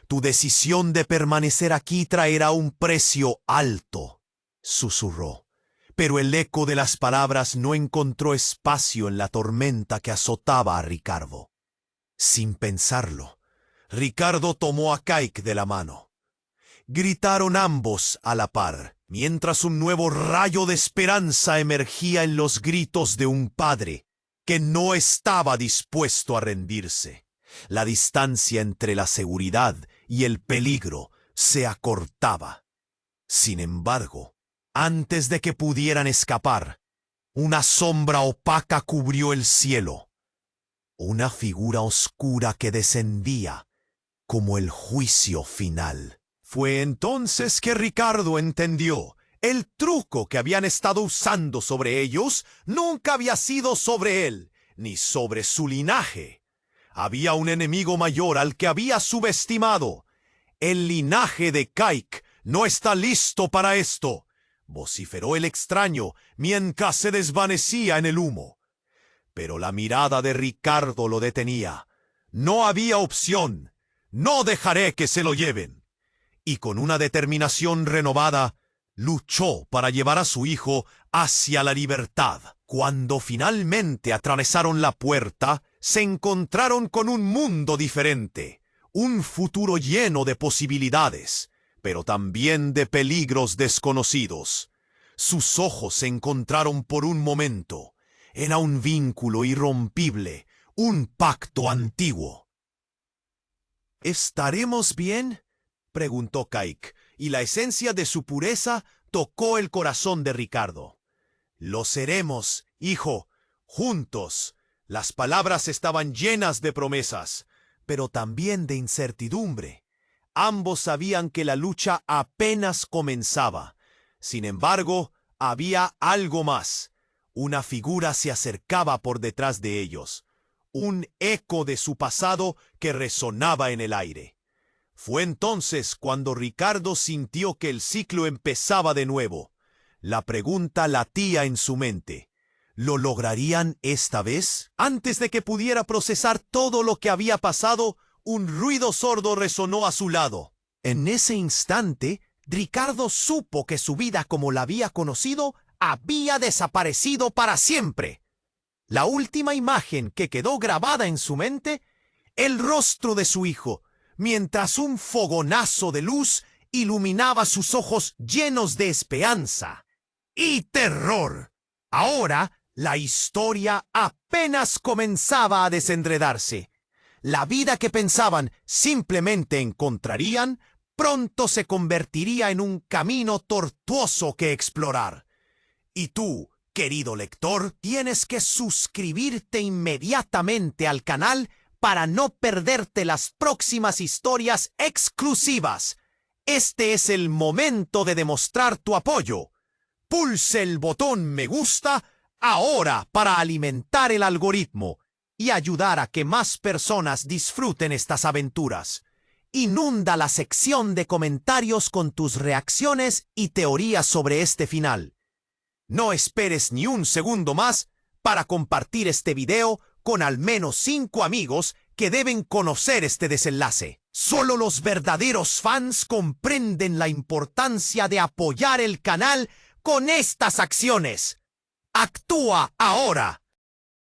Tu decisión de permanecer aquí traerá un precio alto», susurró. Pero el eco de las palabras no encontró espacio en la tormenta que azotaba a Ricardo. Sin pensarlo, Ricardo tomó a Kaik de la mano. Gritaron ambos a la par, mientras un nuevo rayo de esperanza emergía en los gritos de un padre que no estaba dispuesto a rendirse. La distancia entre la seguridad y el peligro se acortaba. Sin embargo, antes de que pudieran escapar, una sombra opaca cubrió el cielo. Una figura oscura que descendía como el juicio final. Fue entonces que Ricardo entendió. El truco que habían estado usando sobre ellos nunca había sido sobre él, ni sobre su linaje. Había un enemigo mayor al que había subestimado. «El linaje de Kaik no está listo para esto», vociferó el extraño mientras se desvanecía en el humo. Pero la mirada de Ricardo lo detenía. «No había opción. No dejaré que se lo lleven». Y con una determinación renovada, luchó para llevar a su hijo hacia la libertad. Cuando finalmente atravesaron la puerta, se encontraron con un mundo diferente, un futuro lleno de posibilidades, pero también de peligros desconocidos. Sus ojos se encontraron por un momento. Era un vínculo irrompible, un pacto antiguo. «¿Estaremos bien?», preguntó Kaik, y la esencia de su pureza tocó el corazón de Ricardo. Lo seremos, hijo, juntos. Las palabras estaban llenas de promesas, pero también de incertidumbre. Ambos sabían que la lucha apenas comenzaba. Sin embargo, había algo más. Una figura se acercaba por detrás de ellos, un eco de su pasado que resonaba en el aire. Fue entonces cuando Ricardo sintió que el ciclo empezaba de nuevo. La pregunta latía en su mente. ¿Lo lograrían esta vez? Antes de que pudiera procesar todo lo que había pasado, un ruido sordo resonó a su lado. En ese instante, Ricardo supo que su vida como la había conocido había desaparecido para siempre. La última imagen que quedó grabada en su mente, el rostro de su hijo, mientras un fogonazo de luz iluminaba sus ojos llenos de esperanza y terror. Ahora, la historia apenas comenzaba a desenredarse. La vida que pensaban simplemente encontrarían, pronto se convertiría en un camino tortuoso que explorar. Y tú, querido lector, tienes que suscribirte inmediatamente al canal para no perderte las próximas historias exclusivas. Este es el momento de demostrar tu apoyo. Pulse el botón me gusta ahora para alimentar el algoritmo y ayudar a que más personas disfruten estas aventuras. Inunda la sección de comentarios con tus reacciones y teorías sobre este final. No esperes ni un segundo más para compartir este video con al menos 5 amigos que deben conocer este desenlace. Solo los verdaderos fans comprenden la importancia de apoyar el canal con estas acciones. ¡Actúa ahora!